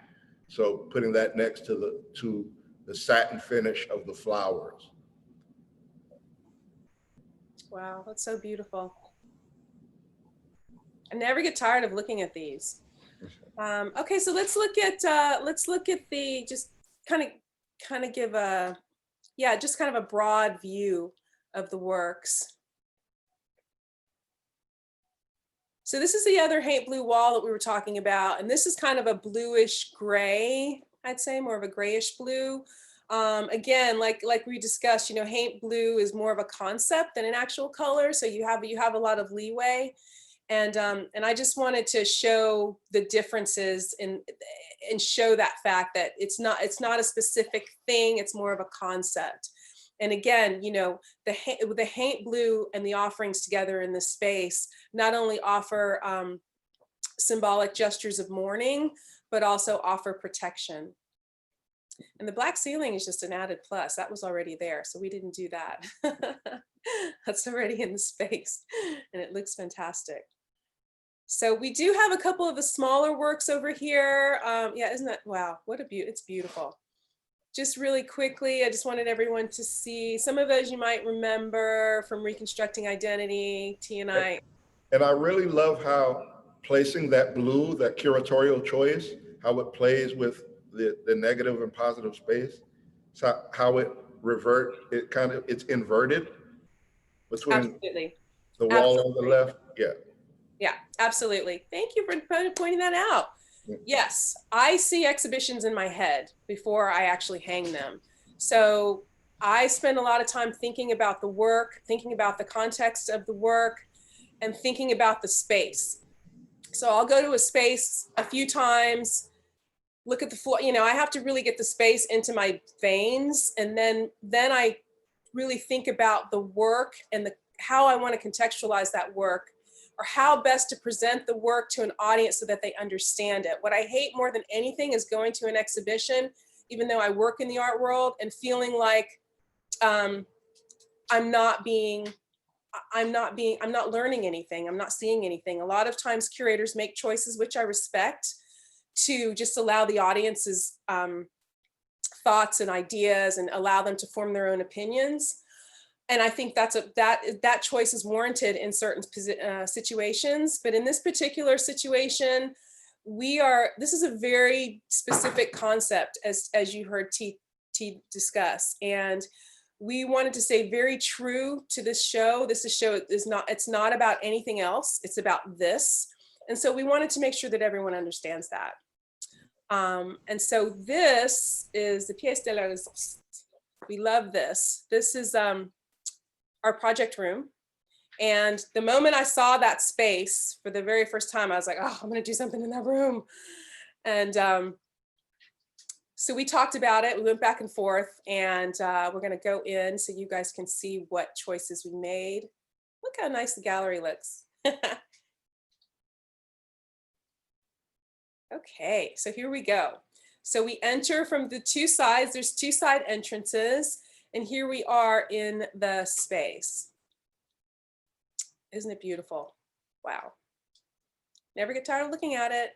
So putting that next to the satin finish of the flowers. Wow, that's so beautiful. I never get tired of looking at these. Okay, so let's look at the, just kind of give a, yeah, just kind of a broad view of the works. So this is the other haint blue wall that we were talking about, and this is kind of a bluish gray, I'd say more of a grayish blue. Again, like we discussed, you know, haint blue is more of a concept than an actual color, so you have a lot of leeway. And I just wanted to show the differences and show that fact that it's not a specific thing, it's more of a concept. And again, you know, the haint blue and the offerings together in this space not only offer symbolic gestures of mourning, but also offer protection. And the black ceiling is just an added plus. That was already there, so we didn't do that. That's already in the space, and it looks fantastic. So we do have a couple of the smaller works over here. Yeah, isn't that, wow, what a beauty, it's beautiful. Just really quickly, I just wanted everyone to see some of those you might remember from Reconstructing Identity, T and I. And I really love how placing that blue, that curatorial choice, how it plays with the negative and positive space. So how it it's inverted between Absolutely. the wall on the left. Yeah. Yeah, absolutely. Thank you for pointing that out. Yes, I see exhibitions in my head before I actually hang them. So I spend a lot of time thinking about the work, thinking about the context of the work, and thinking about the space. So I'll go to a space a few times, look at the floor, you know, I have to really get the space into my veins, and then I really think about the work and how I want to contextualize that work, or how best to present the work to an audience so that they understand it. What I hate more than anything is going to an exhibition, even though I work in the art world, and feeling like I'm not learning anything, I'm not seeing anything. A lot of times curators make choices, which I respect, to just allow the audience's thoughts and ideas and allow them to form their own opinions. And I think that choice is warranted in certain situations. But in this particular situation, this is a very specific concept, as you heard T discuss. And we wanted to stay very true to this show. It's not about anything else. It's about this. And so we wanted to make sure that everyone understands that. And so this is the pièce de la résistance. We love this. This is our project room. And the moment I saw that space for the very first time, I was like, oh, I'm gonna do something in that room. And so we talked about it, we went back and forth, and we're gonna go in so you guys can see what choices we made. Look how nice the gallery looks. Okay, so here we go. So we enter from the two sides, there's two side entrances, and here we are in the space. Isn't it beautiful? Wow. Never get tired of looking at it.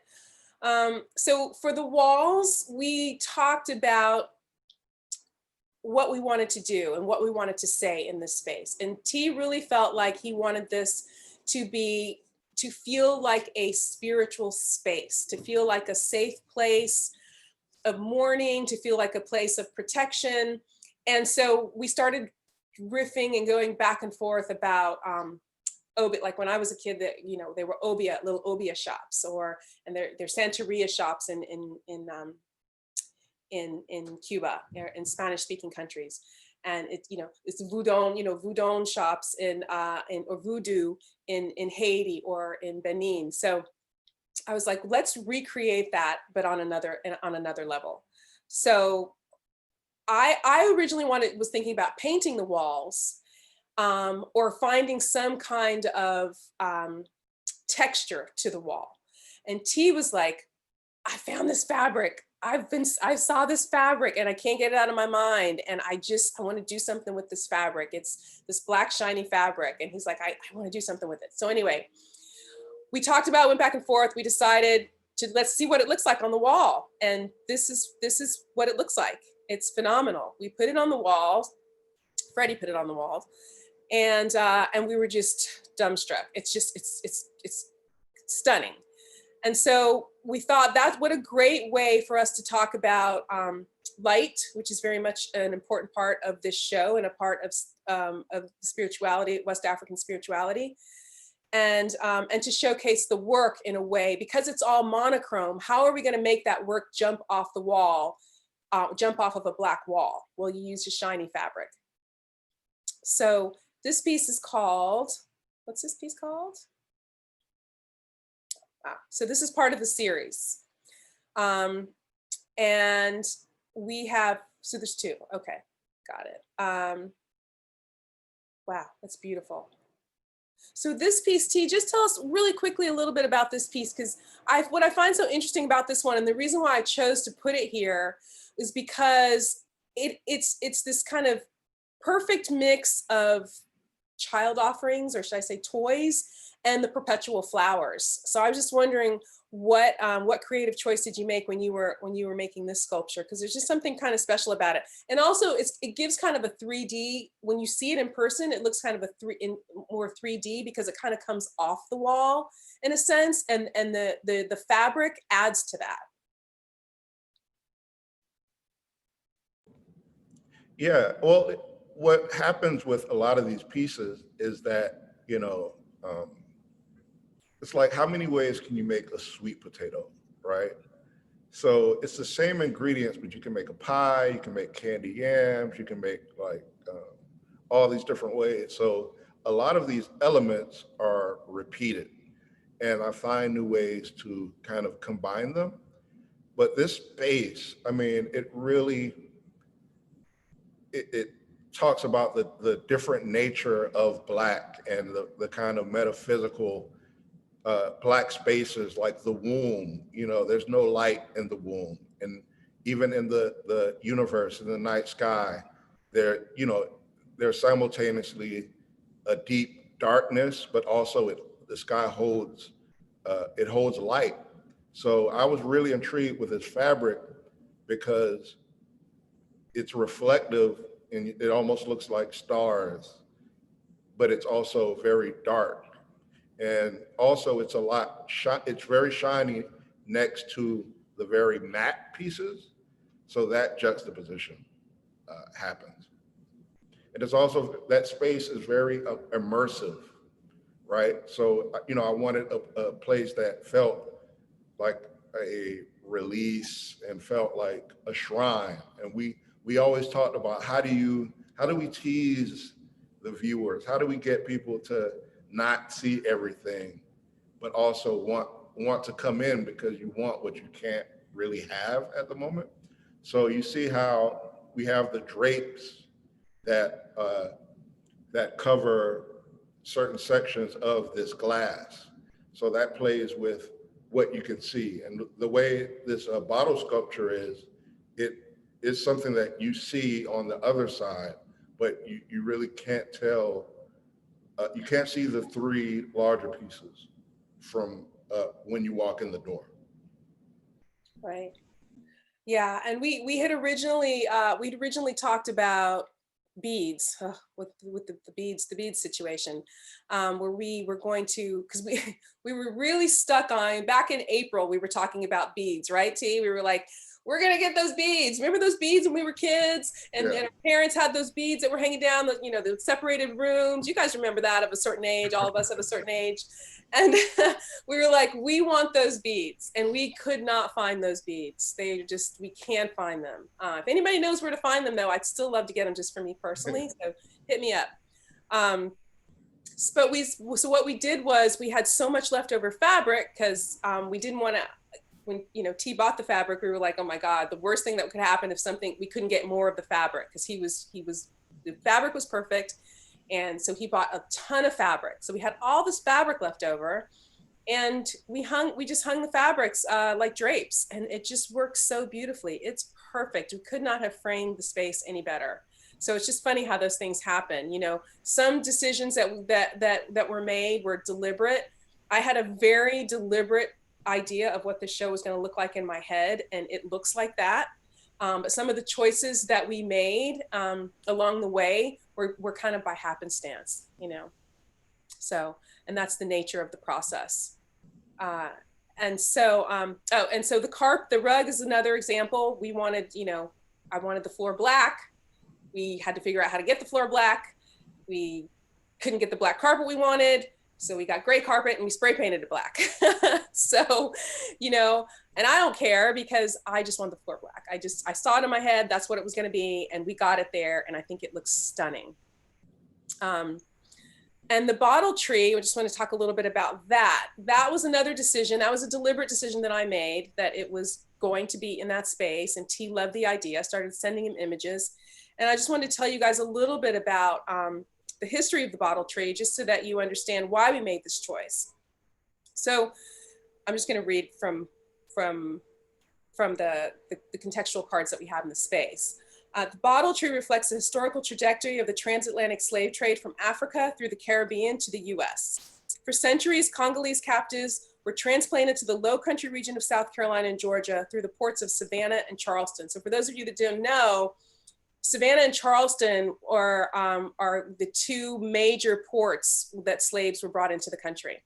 So for the walls, we talked about what we wanted to do and what we wanted to say in this space. And T really felt like he wanted this to feel like a spiritual space, to feel like a safe place of mourning, to feel like a place of protection. And so we started riffing and going back and forth about obit, like when I was a kid, that, you know, they were obia, little obia shops, and they're Santeria shops in Cuba, in Spanish speaking countries. And it's, you know, it's voodoo, you know, voodoo shops or voodoo in Haiti or in Benin. So I was like, let's recreate that, but on another level. So I originally was thinking about painting the walls, or finding some kind of texture to the wall. And T was like, I found this fabric. I saw this fabric and I can't get it out of my mind. And I want to do something with this fabric. It's this black shiny fabric. And he's like, I want to do something with it. So anyway, we talked about, went back and forth. We decided let's see what it looks like on the wall. And this is what it looks like. It's phenomenal. We put it on the wall. Freddie put it on the wall. And we were just dumbstruck. It's stunning. And so we thought what a great way for us to talk about light, which is very much an important part of this show and a part of spirituality, West African spirituality, and to showcase the work in a way, because it's all monochrome. How are we going to make that work jump off the wall, jump off of a black wall? Well, you use a shiny fabric. So this piece is called, what's this piece called? So this is part of the series. And we have, so there's two. Okay, got it. Wow, that's beautiful. So this piece, T, just tell us really quickly a little bit about this piece, because what I find so interesting about this one, and the reason why I chose to put it here, is because it's this kind of perfect mix of child offerings, or should I say toys, and the perpetual flowers. So I was just wondering what creative choice did you make when you were making this sculpture? Because there's just something kind of special about it. And also it gives kind of a 3D, when you see it in person, it looks kind of more 3D, because it kind of comes off the wall in a sense, and the fabric adds to that. Yeah, well, what happens with a lot of these pieces is that, it's like, how many ways can you make a sweet potato, right? So it's the same ingredients, but you can make a pie, you can make candy yams, you can make like all these different ways. So a lot of these elements are repeated, and I find new ways to kind of combine them. But this base, I mean, it really, it talks about the different nature of Black and the kind of metaphysical Black spaces, like the womb. There's no light in the womb, and even in the universe, in the night sky, there's simultaneously a deep darkness, but also the sky holds light. So I was really intrigued with this fabric because it's reflective, and it almost looks like stars, but it's also very dark. And also it's it's very shiny next to the very matte pieces. So that juxtaposition happens. And it's also, that space is very immersive, right? So, I wanted a place that felt like a release and felt like a shrine. And we always talked about how do we tease the viewers? How do we get people to not see everything, but also want to come in, because you want what you can't really have at the moment. So you see how we have the drapes that cover certain sections of this glass. So that plays with what you can see. And the way this bottle sculpture is, it is something that you see on the other side, but you really can't tell. You can't see the three larger pieces from when you walk in the door. Right. Yeah, and we had originally we'd originally talked about beads with the beads situation, where we were going to, because we were really stuck on, back in April we were talking about beads, right, T? We were like, we're gonna get those beads. Remember those beads when we were kids, and our parents had those beads that were hanging down the separated rooms. You guys remember that, of a certain age, all of us of a certain age. And we were like, we want those beads, and we could not find those beads. We can't find them. If anybody knows where to find them though, I'd still love to get them just for me personally, so hit me up. So what we did was we had so much leftover fabric because we didn't want to, when, you know, T bought the fabric, we were like, oh my God, the worst thing that could happen if something, we couldn't get more of the fabric, because the fabric was perfect. And so he bought a ton of fabric. So we had all this fabric left over, and we just hung the fabrics like drapes, and it just works so beautifully. It's perfect. We could not have framed the space any better. So it's just funny how those things happen. You know, some decisions that were made were deliberate. I had a very deliberate idea of what the show was going to look like in my head, and it looks like that. But some of the choices that we made along the way were kind of by happenstance, you know. So, and that's the nature of the process. And so the rug is another example. We wanted, you know, I wanted the floor black. We had to figure out how to get the floor black. We couldn't get the black carpet we wanted. So we got gray carpet and we spray painted it black. So, you know, and I don't care because I just want the floor black. I saw it in my head. That's what it was going to be. And we got it there. And I think it looks stunning. And the bottle tree, I just want to talk a little bit about that. That was another decision. That was a deliberate decision that I made, that it was going to be in that space. And T loved the idea. I started sending him images. And I just wanted to tell you guys a little bit about the history of the bottle tree, just so that you understand why we made this choice. So I'm just going to read from the contextual cards that we have in the space. The bottle tree reflects the historical trajectory of the transatlantic slave trade from Africa through the Caribbean to the US. For centuries, Congolese captives were transplanted to the low country region of South Carolina and Georgia through the ports of Savannah and Charleston. So for those of you that don't know, Savannah and Charleston are the two major ports that slaves were brought into the country.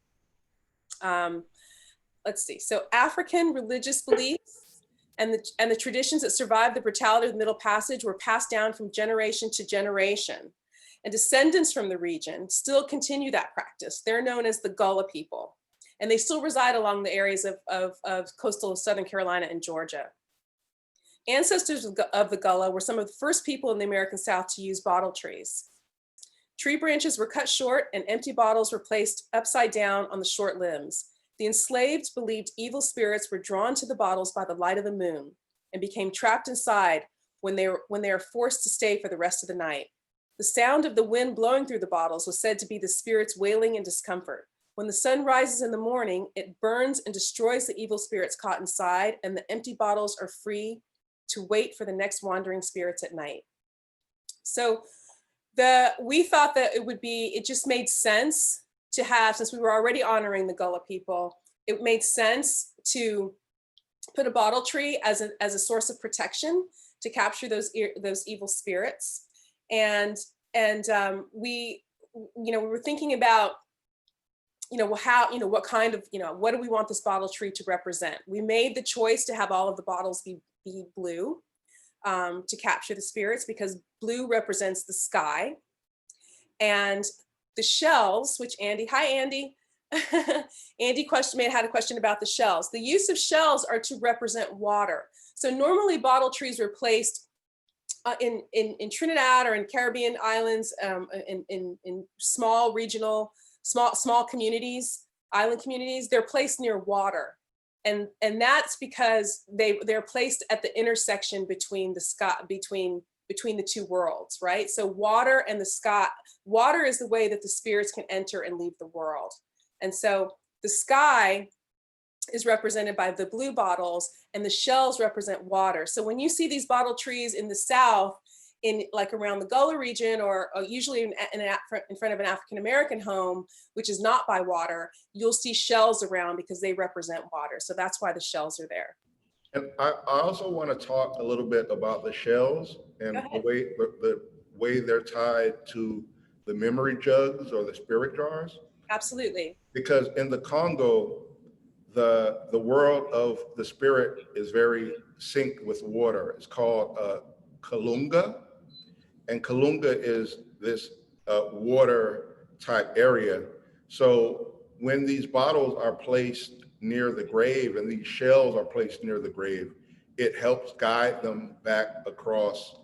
Let's see. So African religious beliefs and the traditions that survived the brutality of the Middle Passage were passed down from generation to generation. And descendants from the region still continue that practice. They're known as the Gullah people. And they still reside along the areas of coastal Southern Carolina and Georgia. Ancestors of the Gullah were some of the first people in the American South to use bottle trees. Tree branches were cut short and empty bottles were placed upside down on the short limbs. The enslaved believed evil spirits were drawn to the bottles by the light of the moon and became trapped inside when they are forced to stay for the rest of the night. The sound of the wind blowing through the bottles was said to be the spirits wailing in discomfort. When the sun rises in the morning, it burns and destroys the evil spirits caught inside, and the empty bottles are free to wait for the next wandering spirits at night. So we thought that it just made sense to have, since we were already honoring the Gullah people, it made sense to put a bottle tree as a source of protection to capture those evil spirits. And we were thinking about, what kind of, what do we want this bottle tree to represent? We made the choice to have all of the bottles be blue to capture the spirits, because blue represents the sky. And the shells, which hi Andy. Andy had a question about the shells. The use of shells are to represent water. So normally bottle trees were placed in Trinidad or in Caribbean islands, in small regional, small communities, island communities. They're placed near water. And that's because they're placed at the intersection between the sky, between the two worlds, right? So water and the sky, water is the way that the spirits can enter and leave the world. And so the sky is represented by the blue bottles and the shells represent water. So when you see these bottle trees in the South, like around the Gullah region, or usually in front of an African-American home, which is not by water, you'll see shells around because they represent water. So that's why the shells are there. And I also want to talk a little bit about the shells and the way they're tied to the memory jugs or the spirit jars. Absolutely. Because in the Congo, the world of the spirit is very synced with water. It's called Kalunga. And Kalunga is this water type area. So when these bottles are placed near the grave and these shells are placed near the grave, it helps guide them back across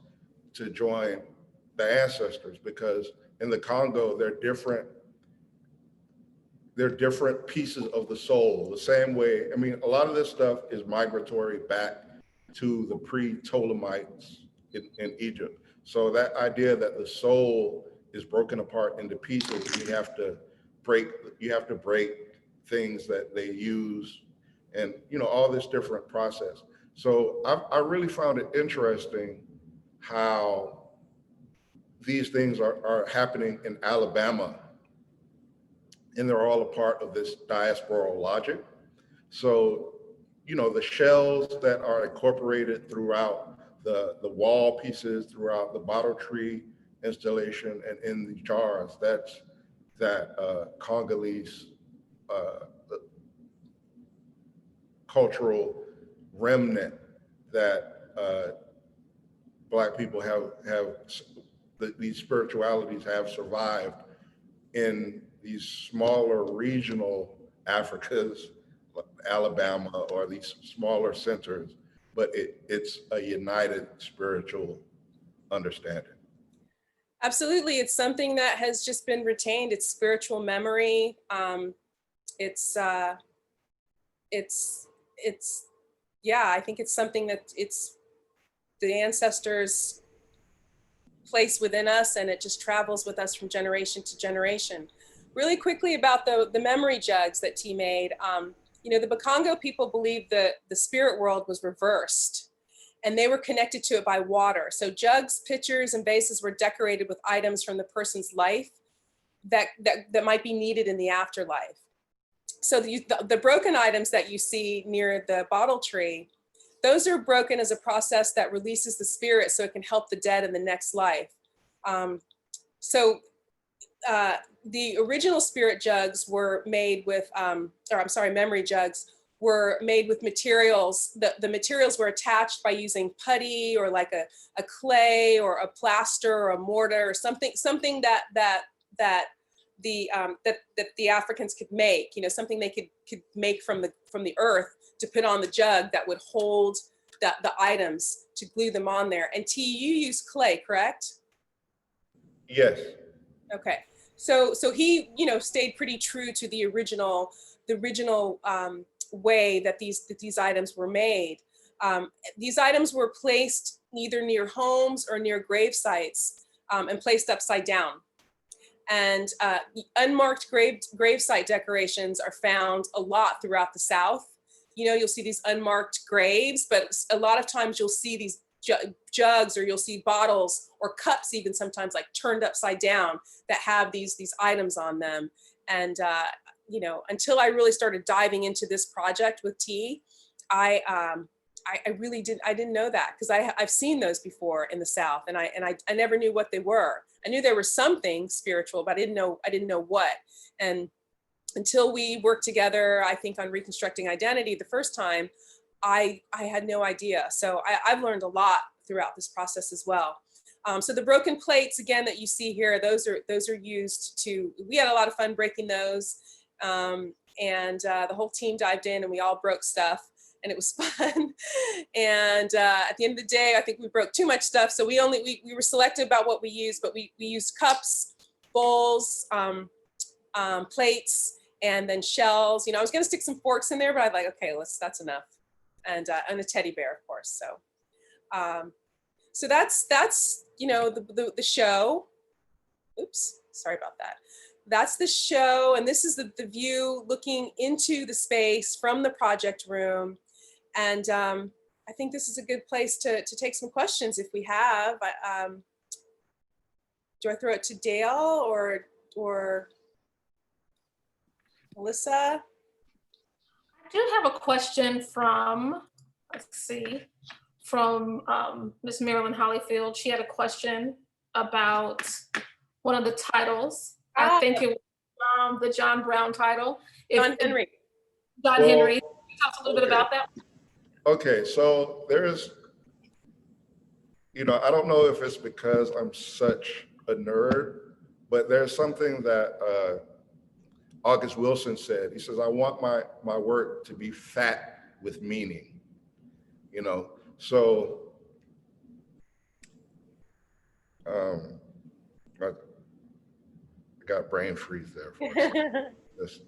to join the ancestors, because in the Congo, there are different they're different pieces of the soul. The same way, I mean, a lot of this stuff is migratory back to the pre-Ptolemaites in Egypt. So that idea that the soul is broken apart into pieces, and you have to break things that they use, and all this different process. So I really found it interesting how these things are happening in Alabama, and they're all a part of this diasporal logic. So, the shells that are incorporated throughout the wall pieces, throughout the bottle tree installation, and in the jars, that's that Congolese cultural remnant that Black people these spiritualities have survived in these smaller regional Africas, Alabama, or these smaller centers, but it's a united spiritual understanding. Absolutely, it's something that has just been retained. It's spiritual memory. Yeah, I think it's something that it's the ancestors place within us, and it just travels with us from generation to generation. Really quickly about the memory jugs that T made. The Bakongo people believed that the spirit world was reversed, and they were connected to it by water. So jugs, pitchers, and vases were decorated with items from the person's life that might be needed in the afterlife. So the broken items that you see near the bottle tree, those are broken as a process that releases the spirit so it can help the dead in the next life. The original spirit jugs were made with, memory jugs were made with materials. The materials were attached by using putty, or like a clay, or a plaster, or a mortar, or something that the Africans could make, something they could make from the earth to put on the jug that would hold the items, to glue them on there. And T, you use clay, correct? Yes. Okay. So he, stayed pretty true to the original way that these items were made. These items were placed either near homes or near grave sites, and placed upside down. And unmarked gravesite decorations are found a lot throughout the South. You'll see these unmarked graves, but a lot of times you'll see these jugs, or you'll see bottles or cups, even sometimes, like turned upside down, that have these items on them. And until I really started diving into this project with T, I didn't know that, because I've seen those before in the South, and I never knew what they were. I knew there was something spiritual, but I didn't know what. And until we worked together, I think, on reconstructing identity the first time, I had no idea. So I've learned a lot throughout this process as well. So the broken plates, again, that you see here, those are used to, we had a lot of fun breaking those. And the whole team dived in, and we all broke stuff, and it was fun. And at the end of the day, I think we broke too much stuff. So we were selective about what we used, but we used cups, bowls, plates, and then shells. I was going to stick some forks in there, but I'm like, okay, that's enough. And a teddy bear, of course. So that's the show. Oops, sorry about that. That's the show, and this is the view looking into the space from the project room. And I think this is a good place to take some questions if we have. Do I throw it to Dale or Melissa? I do have a question from, Miss Marilyn Hollyfield. She had a question about one of the titles. I think it was the John Brown title. John Henry. Henry. Can you talk a little bit about that? Okay, so there's, I don't know if it's because I'm such a nerd, but there's something that August Wilson said. He says, I want my work to be fat with meaning, so I got brain freeze there for a second. just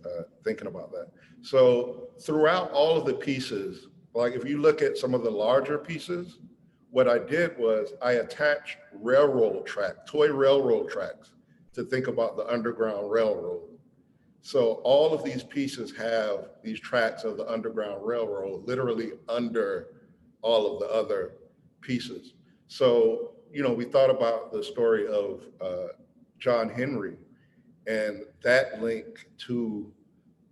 thinking about that. So throughout all of the pieces, like if you look at some of the larger pieces, what I did was I attached toy railroad tracks to think about the Underground Railroad. So all of these pieces have these tracks of the Underground Railroad literally under all of the other pieces. So, you know, we thought about the story of John Henry and that link to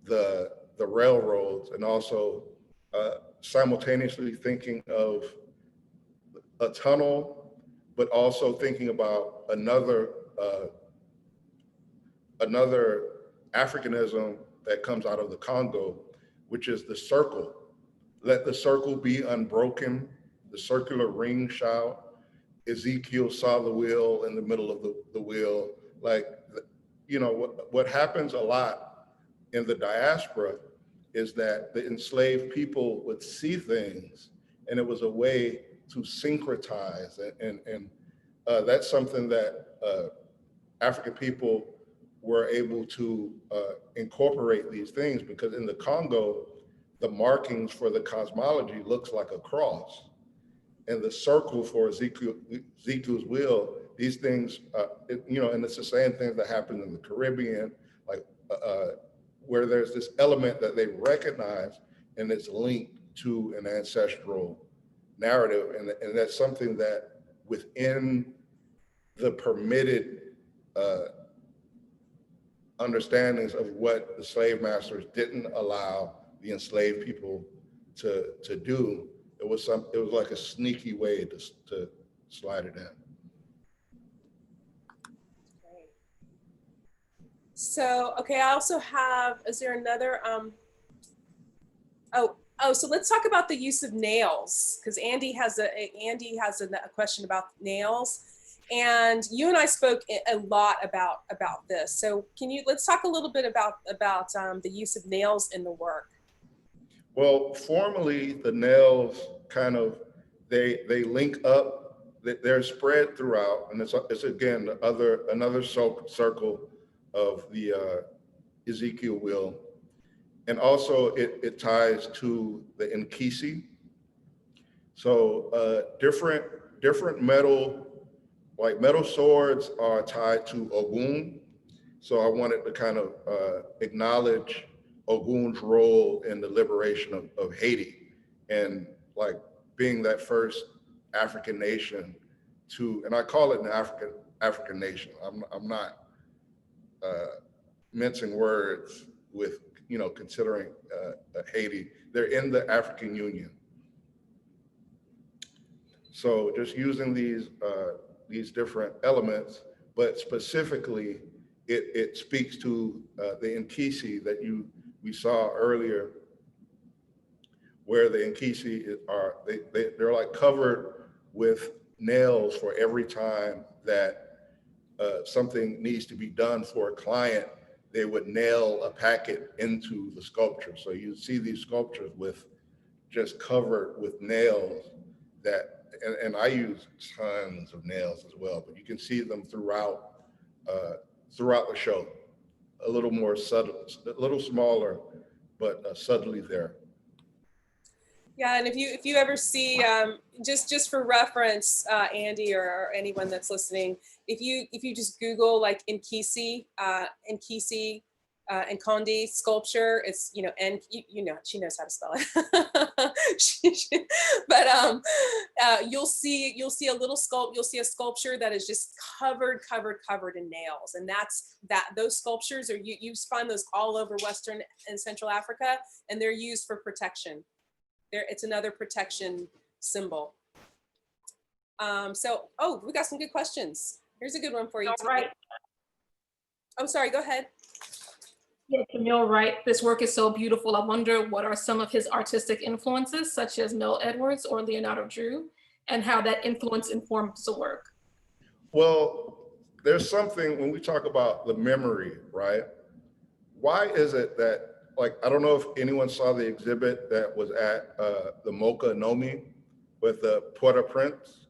the railroads, and also simultaneously thinking of a tunnel, but also thinking about another Africanism that comes out of the Congo, which is the circle. Let the circle be unbroken, the circular ring shout. Ezekiel saw the wheel in the middle of the wheel. Like, you know, what happens a lot in the diaspora is that the enslaved people would see things, and it was a way to syncretize. And that's something that African people were able to incorporate these things, because in the Congo, the markings for the cosmology looks like a cross. And the circle for Ezekiel's wheel, these things, you know, and it's the same thing that happened in the Caribbean, like where there's this element that they recognize and it's linked to an ancestral narrative. And that's something that within the permitted understandings of what the slave masters didn't allow the enslaved people to do, it was like a sneaky way to slide it in. Great. So, okay, I also have, is there another, so let's talk about the use of nails, because Andy has a question about nails. And you and I spoke a lot about this. So let's talk a little bit about the use of nails in the work. Well, formally, the nails kind of, they link up, they're spread throughout, and it's again, another circle of the Ezekiel wheel. And also it ties to the Nkisi. So different metal, like metal swords are tied to Ogun. So I wanted to kind of acknowledge Ogun's role in the liberation of Haiti, and like being that first African nation to, and I call it an African nation. I'm not mincing words with, you know, considering Haiti. They're in the African Union. So just using these different elements, but specifically it speaks to the Nkisi that we saw earlier, where the Nkisi are, they're like covered with nails for every time that something needs to be done for a client. They would nail a packet into the sculpture. So you see these sculptures with just covered with nails that, and I use tons of nails as well, but you can see them throughout the show. A little more subtle, a little smaller, but subtly there. Yeah, and if you ever see, just for reference, Andy or anyone that's listening, if you just Google like Nkisi and Kondi sculpture, it's, you know, and you know, she knows how to spell it. But you'll see a sculpture that is just covered in nails, and those sculptures are, you find those all over Western and Central Africa, and they're used for protection. It's another protection symbol. We got some good questions. Here's a good one for you. All right. Oh, sorry, go ahead. Yeah, Camille, right. This work is so beautiful. I wonder what are some of his artistic influences, such as Mel Edwards or Leonardo Drew, and how that influence informs the work. Well, there's something when we talk about the memory, right? Why is it that, like, I don't know if anyone saw the exhibit that was at the MoCAAD Nomi with the Port-au-Prince.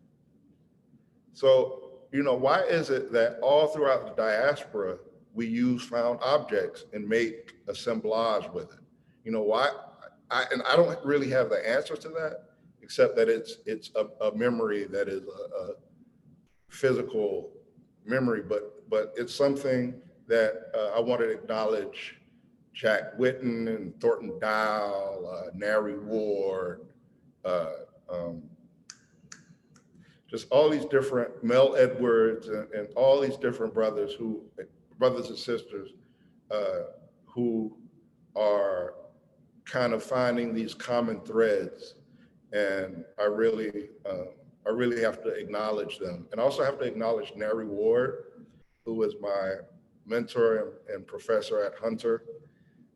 So, you know, why is it that all throughout the diaspora, we use found objects and make assemblage with it. You know why? I don't really have the answer to that, except that it's a memory that is a physical memory, but it's something that I want to acknowledge Jack Whitten and Thornton Dial, Nary Ward, just all these different, Mel Edwards and all these different brothers and sisters who are kind of finding these common threads. And I really have to acknowledge them. And also have to acknowledge Nary Ward, who was my mentor and professor at Hunter.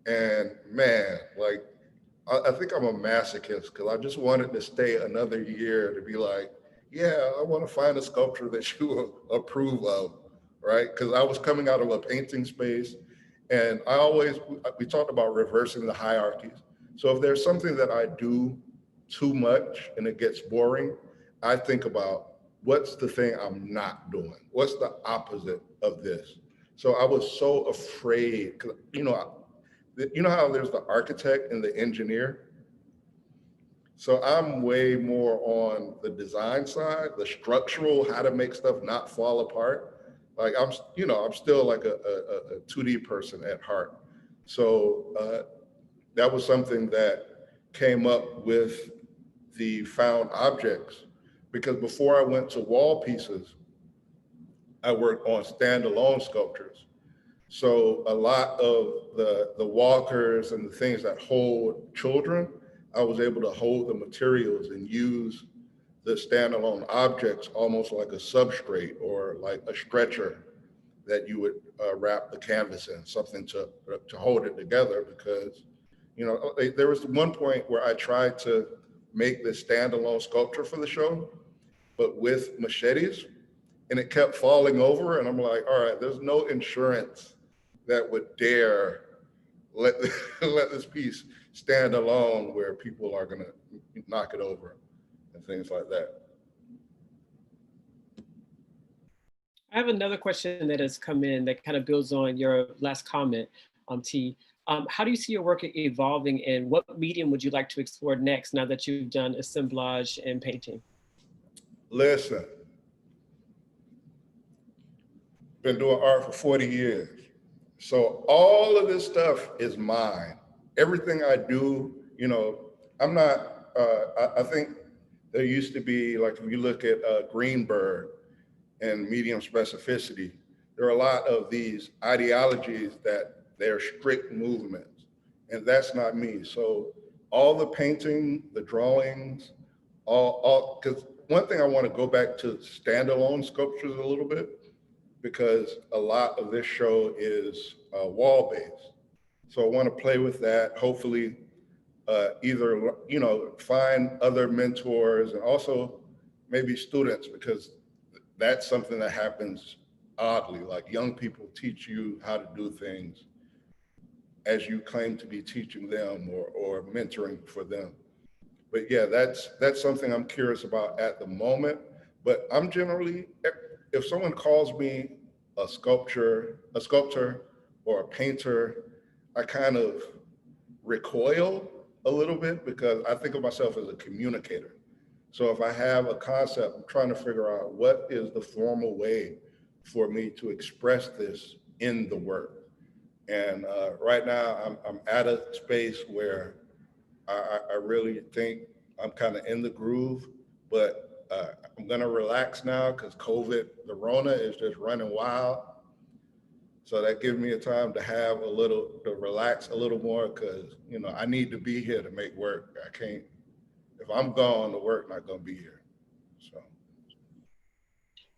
And man, like, I think I'm a masochist because I just wanted to stay another year to be like, yeah, I want to find a sculpture that you approve of, right? Because I was coming out of a painting space, and we talked about reversing the hierarchies. So if there's something that I do too much and it gets boring, I think about what's the thing I'm not doing? What's the opposite of this? So I was so afraid, because you know how there's the architect and the engineer? So I'm way more on the design side, the structural, how to make stuff not fall apart. Like I'm still like a 2D person at heart. So that was something that came up with the found objects, because before I went to wall pieces, I worked on standalone sculptures. So a lot of the walkers and the things that hold children, I was able to hold the materials and use the standalone objects almost like a substrate or like a stretcher that you would wrap the canvas in, something to hold it together. Because, there was one point where I tried to make this standalone sculpture for the show, but with machetes, and it kept falling over. And I'm like, all right, there's no insurance that would dare let this piece stand alone where people are gonna knock it over and things like that. I have another question that has come in that kind of builds on your last comment, T. How do you see your work evolving, and what medium would you like to explore next now that you've done assemblage and painting? Listen, been doing art for 40 years. So all of this stuff is mine. Everything I do, I'm not, I think there used to be, like, if you look at Greenberg and medium specificity, there are a lot of these ideologies that they're strict movements, and that's not me. So all the painting, the drawings, because one thing I want to go back to standalone sculptures a little bit, because a lot of this show is wall-based. So I want to play with that, hopefully either, find other mentors and also maybe students, because that's something that happens oddly, like young people teach you how to do things as you claim to be teaching them or mentoring for them. But yeah, that's something I'm curious about at the moment. But I'm generally, if someone calls me a sculptor or a painter, I kind of recoil a little bit, because I think of myself as a communicator. So if I have a concept, I'm trying to figure out what is the formal way for me to express this in the work. And right now I'm at a space where I really think I'm kind of in the groove, but I'm gonna relax now because COVID, the Rona is just running wild. So that gives me a time to have to relax a little more, because, I need to be here to make work. I can't, if I'm gone, the work not gonna be here, so.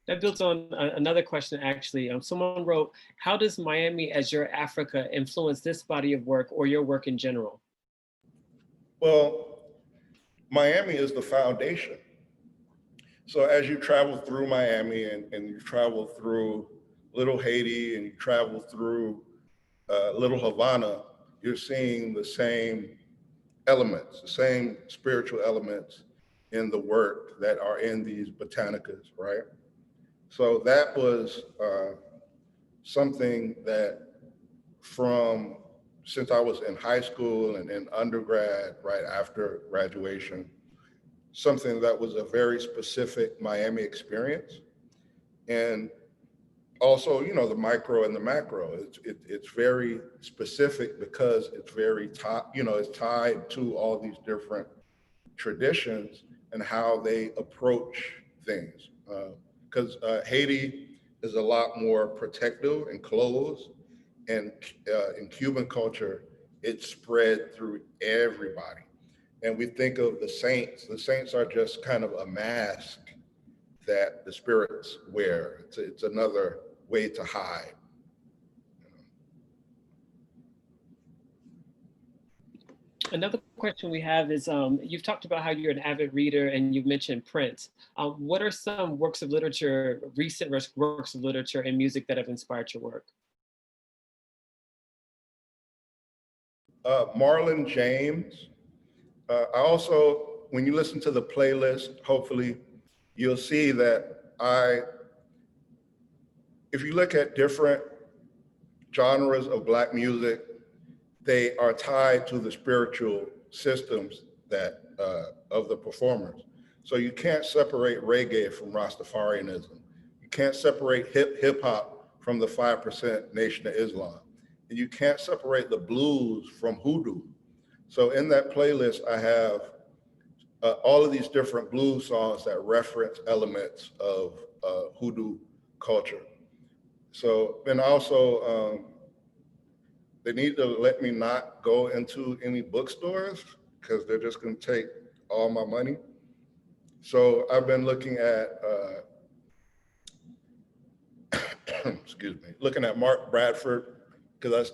That builds on another question, actually. Someone wrote, how does Miami as your Africa influence this body of work or your work in general? Well, Miami is the foundation. So as you travel through Miami and you travel through Little Haiti and you travel through Little Havana, you're seeing the same elements, the same spiritual elements in the work that are in these botanicas, right? So that was something that since I was in high school and in undergrad, right after graduation, something that was a very specific Miami experience. And also, you know, the micro and the macro, it's very specific because it's very it's tied to all these different traditions and how they approach things. Because Haiti is a lot more protective and closed, and in Cuban culture, it's spread through everybody. And we think of the saints. The saints are just kind of a mask that the spirits wear. It's another way to hide. Another question we have is, you've talked about how you're an avid reader and you've mentioned Prince. What are some works of literature, recent works of literature and music that have inspired your work? Marlon James. I also, when you listen to the playlist, hopefully you'll see that if you look at different genres of Black music, they are tied to the spiritual systems that of the performers. So you can't separate reggae from Rastafarianism. You can't separate hip hop from the 5% Nation of Islam. And you can't separate the blues from hoodoo. So in that playlist, I have all of these different blues songs that reference elements of hoodoo culture. So, and also, they need to let me not go into any bookstores because they're just going to take all my money. So I've been looking at, excuse me, looking at Mark Bradford, because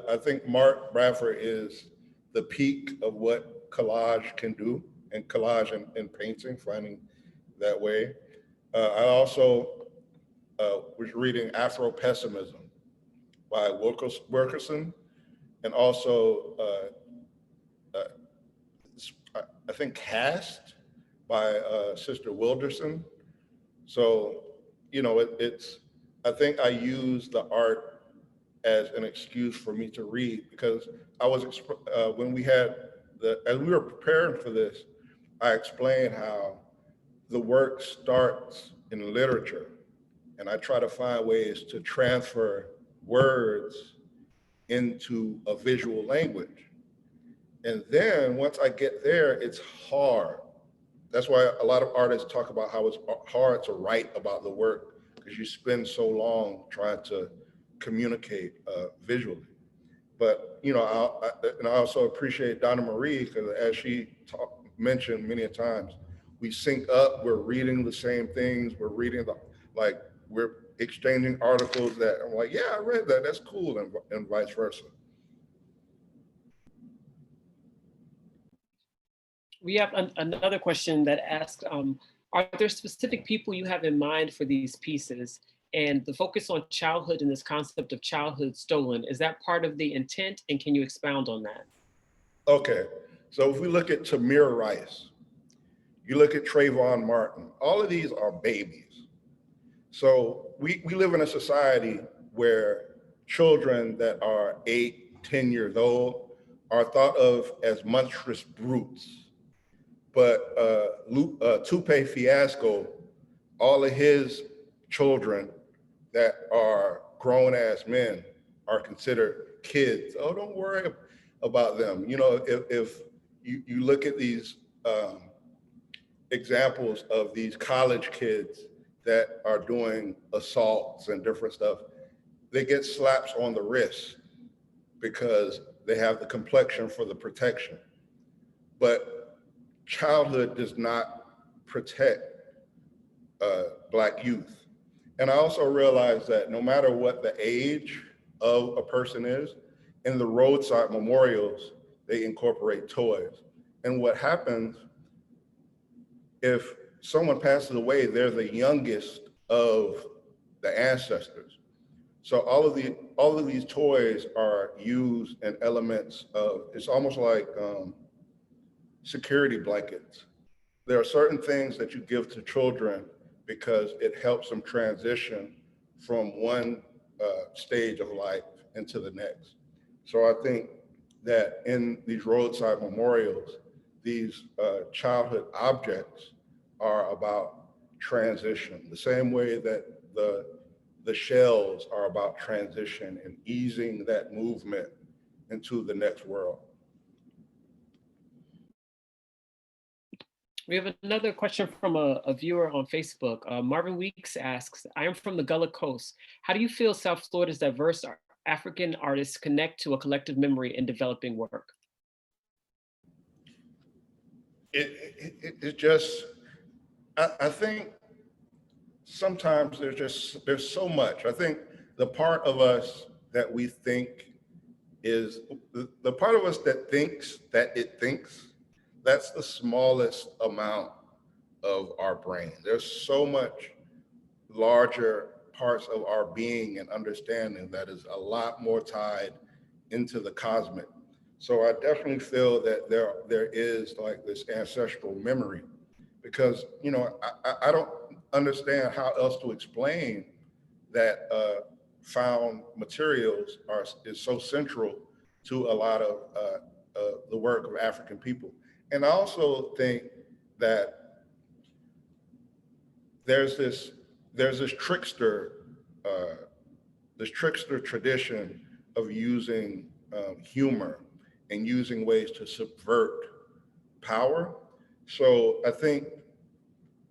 I think Mark Bradford is the peak of what collage can do, and collage and painting, finding that way. I also was reading Afro-Pessimism by Wilkerson, and also I think Cast by Sister Wilderson. So, you know, I think I use the art as an excuse for me to read, because I was, when we had as we were preparing for this, I explained how the work starts in literature, and I try to find ways to transfer words into a visual language. And then once I get there, it's hard. That's why a lot of artists talk about how it's hard to write about the work, because you spend so long trying to communicate visually. But, you know, I also appreciate Donnamarie, because as she mentioned many a times, we sync up, we're reading the same things, we're exchanging articles that I'm like, yeah, I read that, that's cool, and vice versa. We have another question that asks, are there specific people you have in mind for these pieces? And the focus on childhood and this concept of childhood stolen, is that part of the intent? And can you expound on that? Okay, so if we look at Tamir Rice, you look at Trayvon Martin, all of these are babies. So we live in a society where children that are 8, 10 years old are thought of as monstrous brutes. But Lupe Fiasco, all of his children that are grown ass men are considered kids. Oh, don't worry about them. You know, if you look at these examples of these college kids that are doing assaults and different stuff, they get slaps on the wrist because they have the complexion for the protection. But childhood does not protect Black youth. And I also realized that no matter what the age of a person is, in the roadside memorials, they incorporate toys. And what happens if someone passes away, they're the youngest of the ancestors. So all of these toys are used in elements of, it's almost like security blankets. There are certain things that you give to children because it helps them transition from one stage of life into the next. So I think that in these roadside memorials, these childhood objects are about transition, the same way that the shells are about transition and easing that movement into the next world. We have another question from a viewer on Facebook. Marvin Weeks asks, I am from the Gullah Coast. How do you feel South Florida's diverse African artists connect to a collective memory in developing work? It just, I think sometimes there's so much. I think the part of us that we think is, the part of us that thinks that it thinks, that's the smallest amount of our brain. There's so much larger parts of our being and understanding that is a lot more tied into the cosmic. So I definitely feel that there is like this ancestral memory, because, you know, I don't understand how else to explain that found materials is so central to a lot of the work of African people. And I also think that there's this trickster tradition of using humor and using ways to subvert power. So I think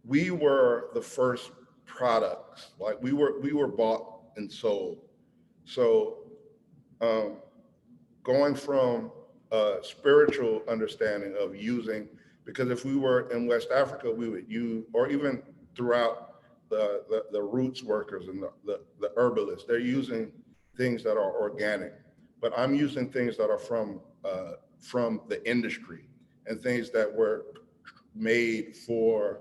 we were the first products, like we were bought and sold. So going from a spiritual understanding of using, because if we were in West Africa, we would use, or even throughout the roots workers and the herbalists, they're using things that are organic, but I'm using things that are from the industry and things that were made for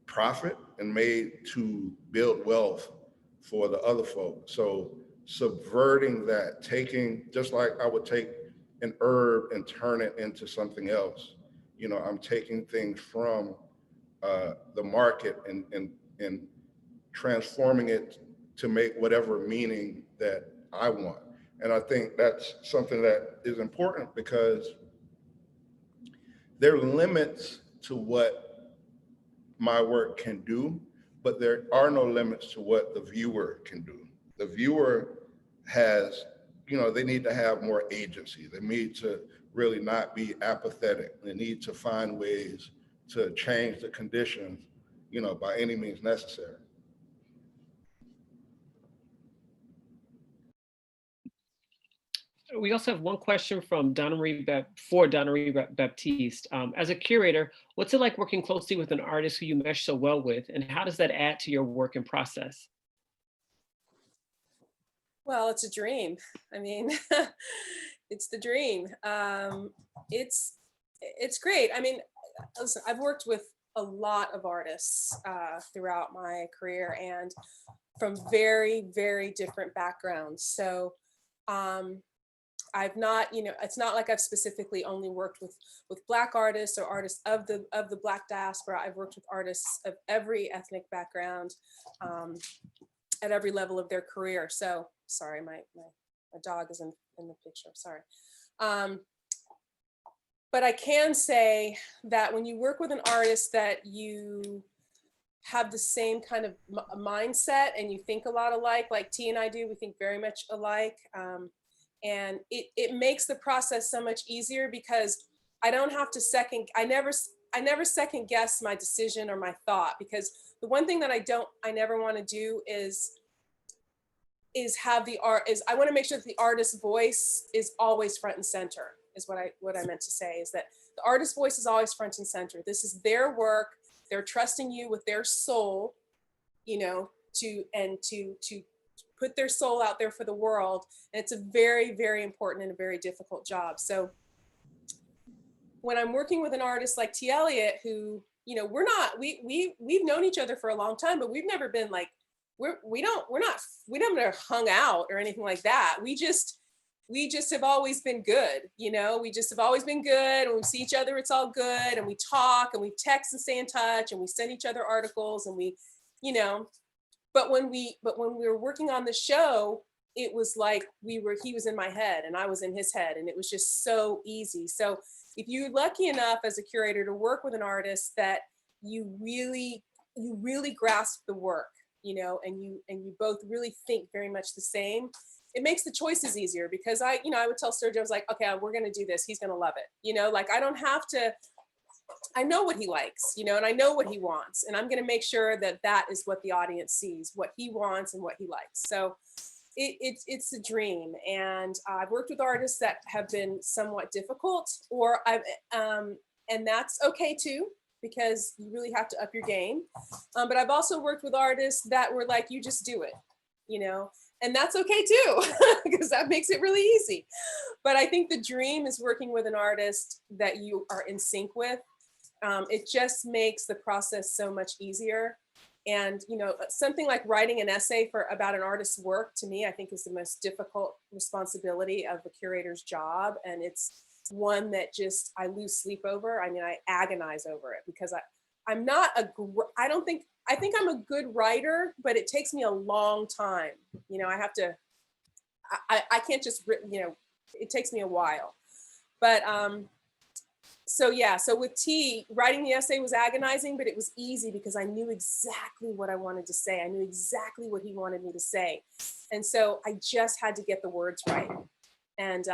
profit and made to build wealth for the other folks. So subverting that, taking, just like I would take an herb and turn it into something else. You know, I'm taking things from the market and transforming it to make whatever meaning that I want. And I think that's something that is important, because there are limits to what my work can do, but there are no limits to what the viewer can do. The viewer has, you know, they need to have more agency. They need to really not be apathetic. They need to find ways to change the conditions, you know, by any means necessary. We also have one question from Donnamarie Baptiste. As a curator, what's it like working closely with an artist who you mesh so well with, and how does that add to your work and process? Well, it's a dream. I mean, it's the dream. It's great. I mean, listen, I've worked with a lot of artists throughout my career, and from very, very different backgrounds. So I've not, you know, it's not like I've specifically only worked with Black artists or artists of the Black diaspora. I've worked with artists of every ethnic background at every level of their career. So sorry, my dog is in the picture, sorry. But I can say that when you work with an artist that you have the same kind of mindset and you think a lot alike, like T and I do, we think very much alike. And it makes the process so much easier, because I don't have to I never second guess my decision or my thought, because the one thing that I never want to do is have the art, is I want to make sure that the artist's voice is always front and center, is what I meant to say, is that the artist's voice is always front and center. This is their work. They're trusting you with their soul, you know, to put their soul out there for the world. And it's a very, very important and a very difficult job. So when I'm working with an artist like T. Eliott, who, you know, we've known each other for a long time, but we've never been like, we never hung out or anything like that. We just have always been good. You know, we just have always been good. When we see each other, it's all good. And we talk and we text and stay in touch and we send each other articles and we, you know, but when we were working on the show, it was like he was in my head and I was in his head, and it was just so easy. So if you're lucky enough as a curator to work with an artist that you really grasp the work, you know, and you both really think very much the same, it makes the choices easier. Because I would tell Sergio, I was like, okay, we're going to do this. He's going to love it. You know, like I don't have to, I know what he likes, you know, and I know what he wants, and I'm going to make sure that that is what the audience sees, what he wants and what he likes. So it's a dream. And I've worked with artists that have been somewhat difficult, and that's okay too, because you really have to up your game. But I've also worked with artists that were like, you just do it, you know, and that's okay too, because that makes it really easy. But I think the dream is working with an artist that you are in sync with. It just makes the process so much easier. And, you know, something like writing an essay about an artist's work, to me, I think is the most difficult responsibility of a curator's job. And it's one that just, I lose sleep over. I mean, I agonize over it, because I think I'm a good writer, but it takes me a long time. You know, I can't just, you know, it takes me a while. But, so yeah, so with T, writing the essay was agonizing, but it was easy because I knew exactly what I wanted to say. I knew exactly what he wanted me to say. And so I just had to get the words right. And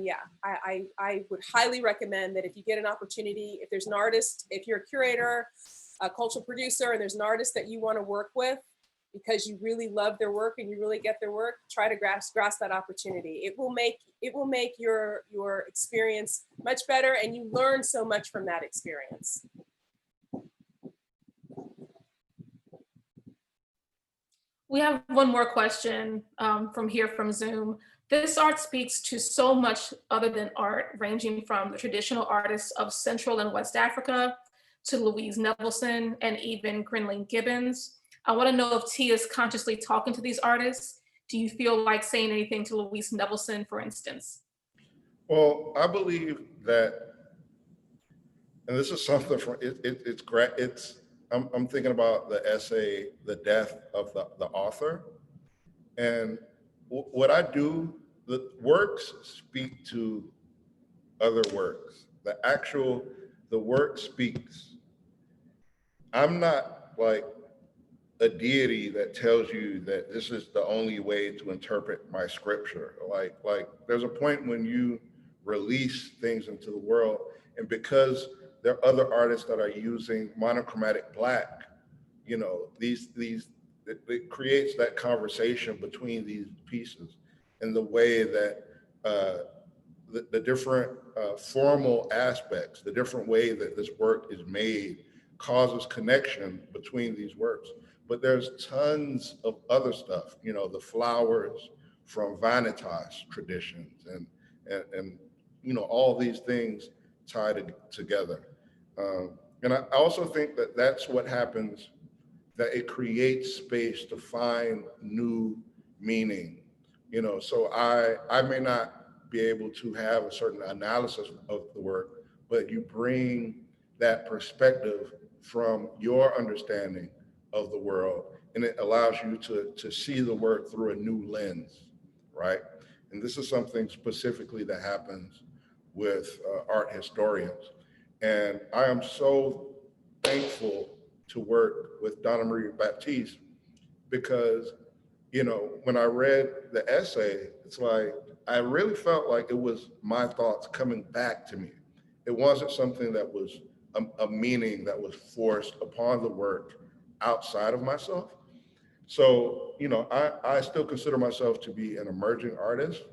yeah, I would highly recommend that if you get an opportunity, if there's an artist, if you're a curator, a cultural producer, and there's an artist that you want to work with because you really love their work and you really get their work, try to grasp that opportunity. It will make your experience much better, and you learn so much from that experience. We have one more question from Zoom. This art speaks to so much other than art, ranging from the traditional artists of Central and West Africa to Louise Nevelson and even Grinling Gibbons. I want to know if T is consciously talking to these artists. Do you feel like saying anything to Louise Nevelson, for instance? Well, I believe that, and this is something from it's great. I'm thinking about the essay, "The Death of the Author," and what I do, the works speak to other works. The work speaks. I'm not like a deity that tells you that this is the only way to interpret my scripture. Like there's a point when you release things into the world, and because there are other artists that are using monochromatic black, you know, it creates that conversation between these pieces, and the way that the different formal aspects, the different way that this work is made causes connection between these works. But there's tons of other stuff, you know, the flowers from Vanitas traditions and you know, all these things tied together. And I also think that that's what happens, that it creates space to find new meaning. You know, so I may not be able to have a certain analysis of the work, but you bring that perspective from your understanding of the world, and it allows you to see the work through a new lens, right? And this is something specifically that happens with art historians. And I am so thankful to work with Donnamarie Baptiste, because, you know, when I read the essay, it's like, I really felt like it was my thoughts coming back to me. It wasn't something that was a meaning that was forced upon the work outside of myself. So, you know, I still consider myself to be an emerging artist.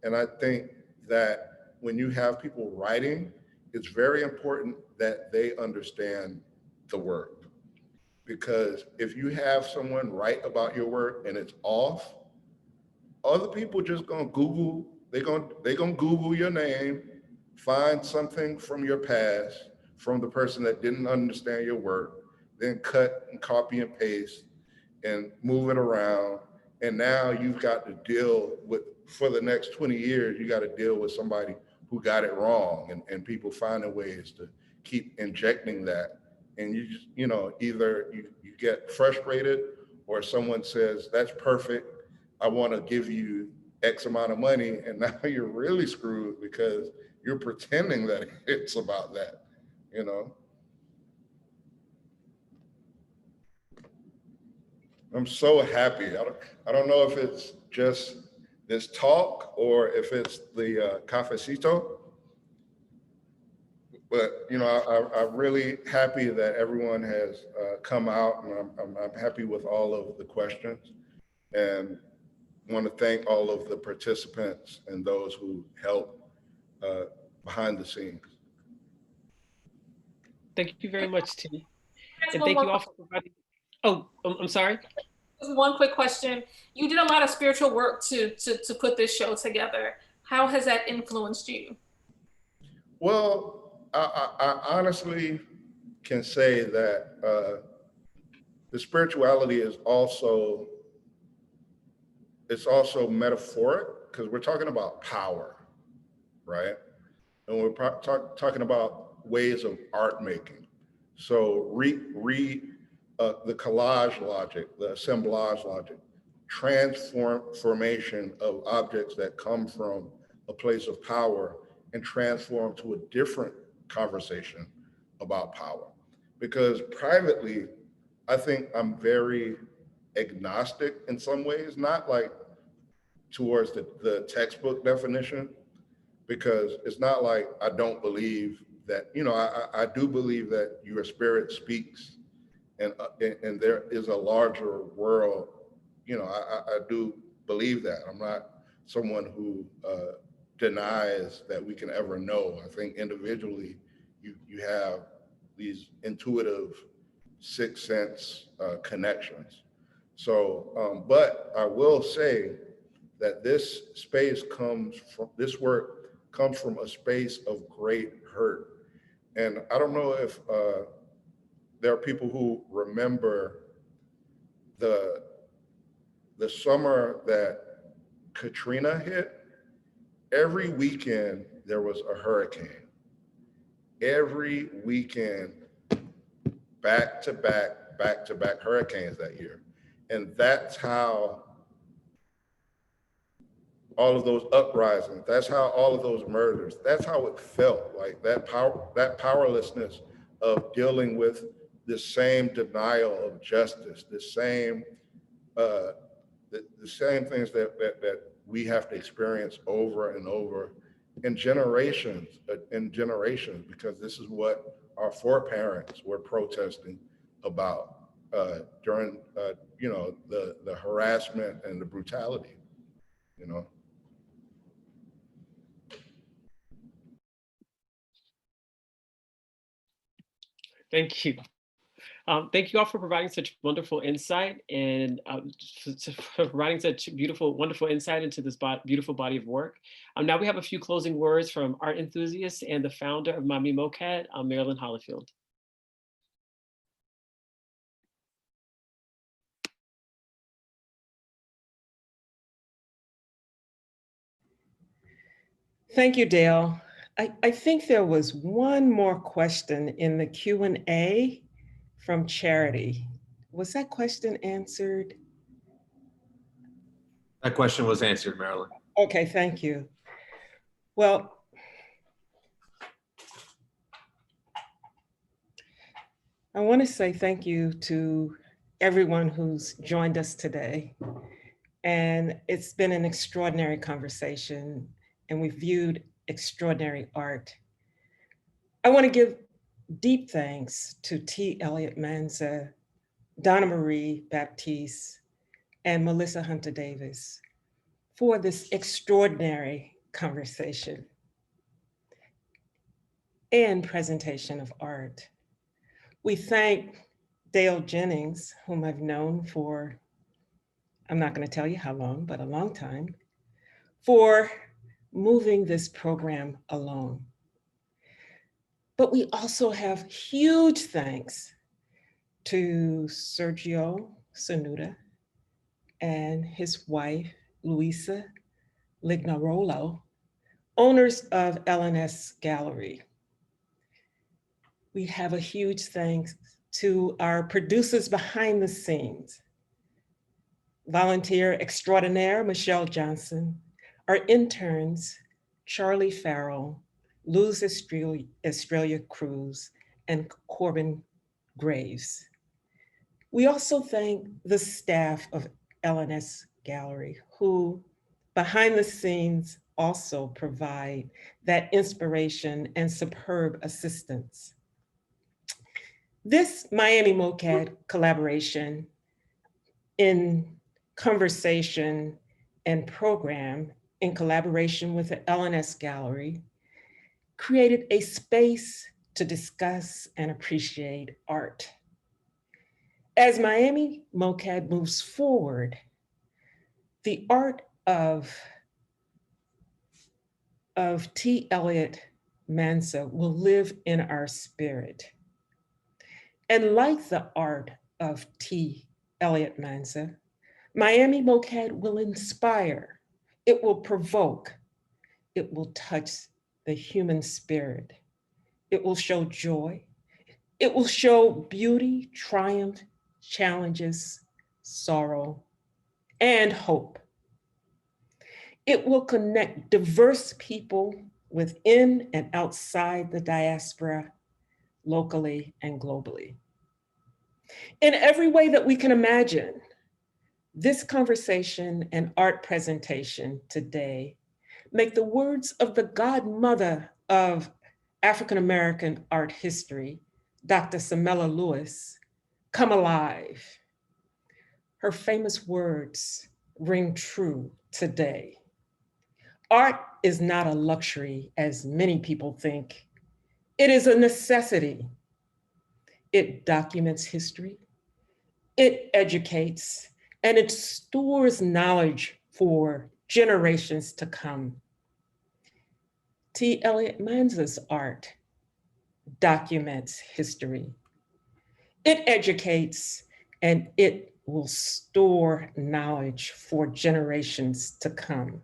And I think that when you have people writing, it's very important that they understand the work. Because if you have someone write about your work and it's off, other people just gonna Google, they gonna Google your name, find something from your past, from the person that didn't understand your work, then cut and copy and paste and move it around. And now you've got to deal with, for the next 20 years, you got to deal with somebody who got it wrong, and people finding ways to keep injecting that. And you just, you know, either you get frustrated, or someone says, that's perfect, I want to give you X amount of money, and now you're really screwed because you're pretending that it's about that, you know? I'm so happy. I don't know if it's just this talk or if it's the cafecito, but you know, I'm really happy that everyone has come out, and I'm happy with all of the questions, and want to thank all of the participants and those who helped behind the scenes. Thank you very much, T. That's And one thank more you all for providing. Oh, I'm sorry. Just one quick question. You did a lot of spiritual work to put this show together. How has that influenced you? Well, I honestly can say that the spirituality is also, it's also metaphoric, because we're talking about power, right? And we're talking about ways of art making. So the collage logic, the assemblage logic, transformation of objects that come from a place of power and transform to a different conversation about power. Because privately, I think I'm very agnostic in some ways, not like towards the textbook definition, because it's not like I don't believe that, you know, I do believe that your spirit speaks, and there is a larger world. You know, I do believe that. I'm not someone who denies that we can ever know. I think individually, you have these intuitive sixth sense connections. So, but I will say that this work comes from a space of great hurt. And I don't know if there are people who remember the summer that Katrina hit. Every weekend there was a hurricane. Every weekend, back to back hurricanes that year. And that's how all of those uprisings, that's how all of those murders, that's how it felt, like that powerlessness of dealing with the same denial of justice, the same things that we have to experience over and over in generations, because this is what our foreparents were protesting about during you know, the harassment and the brutality, you know. Thank you. Thank you all for providing such wonderful insight, and for providing such beautiful, wonderful insight into this beautiful body of work. Now we have a few closing words from art enthusiasts and the founder of Miami MoCAAD, Marilyn Hollifield. Thank you, Dale. I think there was one more question in the Q&A from Charity. Was that question answered? That question was answered, Marilyn. Okay, thank you. Well, I want to say thank you to everyone who's joined us today. And it's been an extraordinary conversation, and we've viewed extraordinary art. I want to give deep thanks to T. Eliott Mansa, Donnamarie Baptiste, and Melissa Hunter Davis for this extraordinary conversation and presentation of art. We thank Dale Jennings, whom I've known for, I'm not going to tell you how long, but a long time, for moving this program along. But we also have huge thanks to Sergio Sonuta and his wife, Luisa Lignarolo, owners of LnS Gallery. We have a huge thanks to our producers behind the scenes, volunteer extraordinaire, Michelle Johnson, our interns, Charlie Farrell, Luz Estrella Cruz, and Corbin Graves. We also thank the staff of LnS Gallery, who behind the scenes also provide that inspiration and superb assistance. This Miami MoCAAD collaboration in conversation and program in collaboration with the LnS Gallery created a space to discuss and appreciate art. As Miami MoCAAD moves forward, the art of T. Eliott Mansa will live in our spirit. And like the art of T. Eliott Mansa, Miami MoCAAD will inspire, it will provoke, it will touch the human spirit. It will show joy. It will show beauty, triumph, challenges, sorrow, and hope. It will connect diverse people within and outside the diaspora, locally and globally. In every way that we can imagine, this conversation and art presentation today make the words of the godmother of African-American art history, Dr. Samela Lewis, come alive. Her famous words ring true today. Art is not a luxury, as many people think. It is a necessity. It documents history, it educates, and it stores knowledge for generations to come. T. Eliott Mansa's art documents history. It educates, and it will store knowledge for generations to come.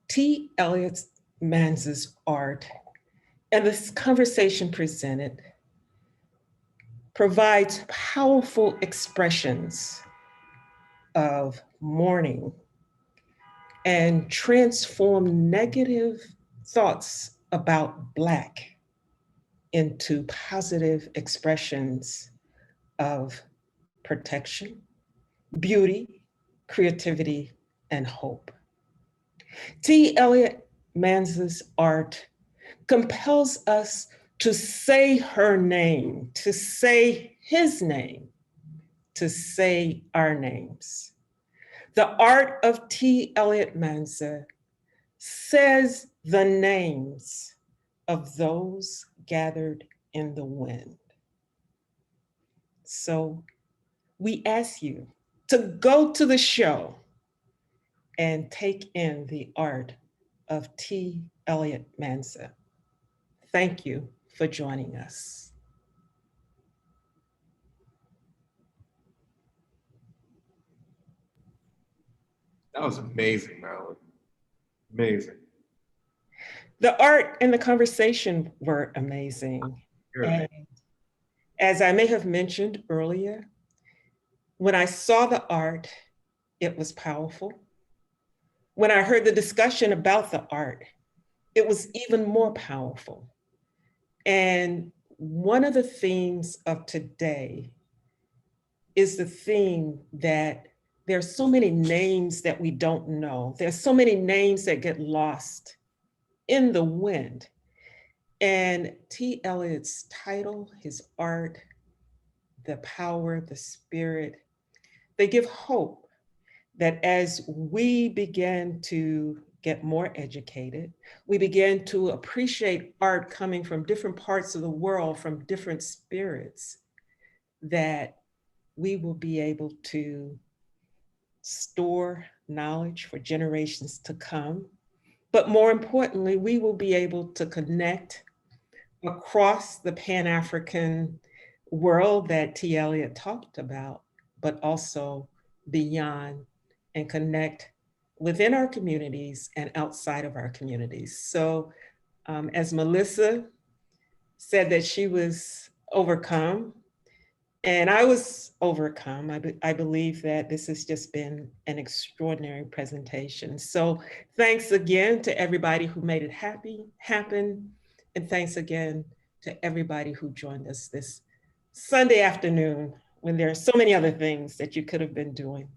T. Eliott Mansa's art and this conversation presented provides powerful expressions of mourning and transform negative thoughts about Black into positive expressions of protection, beauty, creativity, and hope. T. Eliott Mansa's art compels us to say her name, to say his name, to say our names. The art of T. Eliott Mansa says the names of those gathered in the wind. So we ask you to go to the show and take in the art of T. Eliott Mansa. Thank you for joining us. That was amazing, Marilyn. Amazing. The art and the conversation were amazing. And as I may have mentioned earlier, when I saw the art, it was powerful. When I heard the discussion about the art, it was even more powerful. And one of the themes of today is the theme that there's so many names that we don't know. There's so many names that get lost in the wind. And T. Eliott's title, his art, the power, the spirit, they give hope that as we begin to get more educated, we begin to appreciate art coming from different parts of the world, from different spirits, that we will be able to store knowledge for generations to come. But more importantly, we will be able to connect across the Pan-African world that T. Eliott talked about, but also beyond, and connect within our communities and outside of our communities. So as Melissa said that she was overcome, And I was overcome. I believe that this has just been an extraordinary presentation. So thanks again to everybody who made it happen. And thanks again to everybody who joined us this Sunday afternoon when there are so many other things that you could have been doing.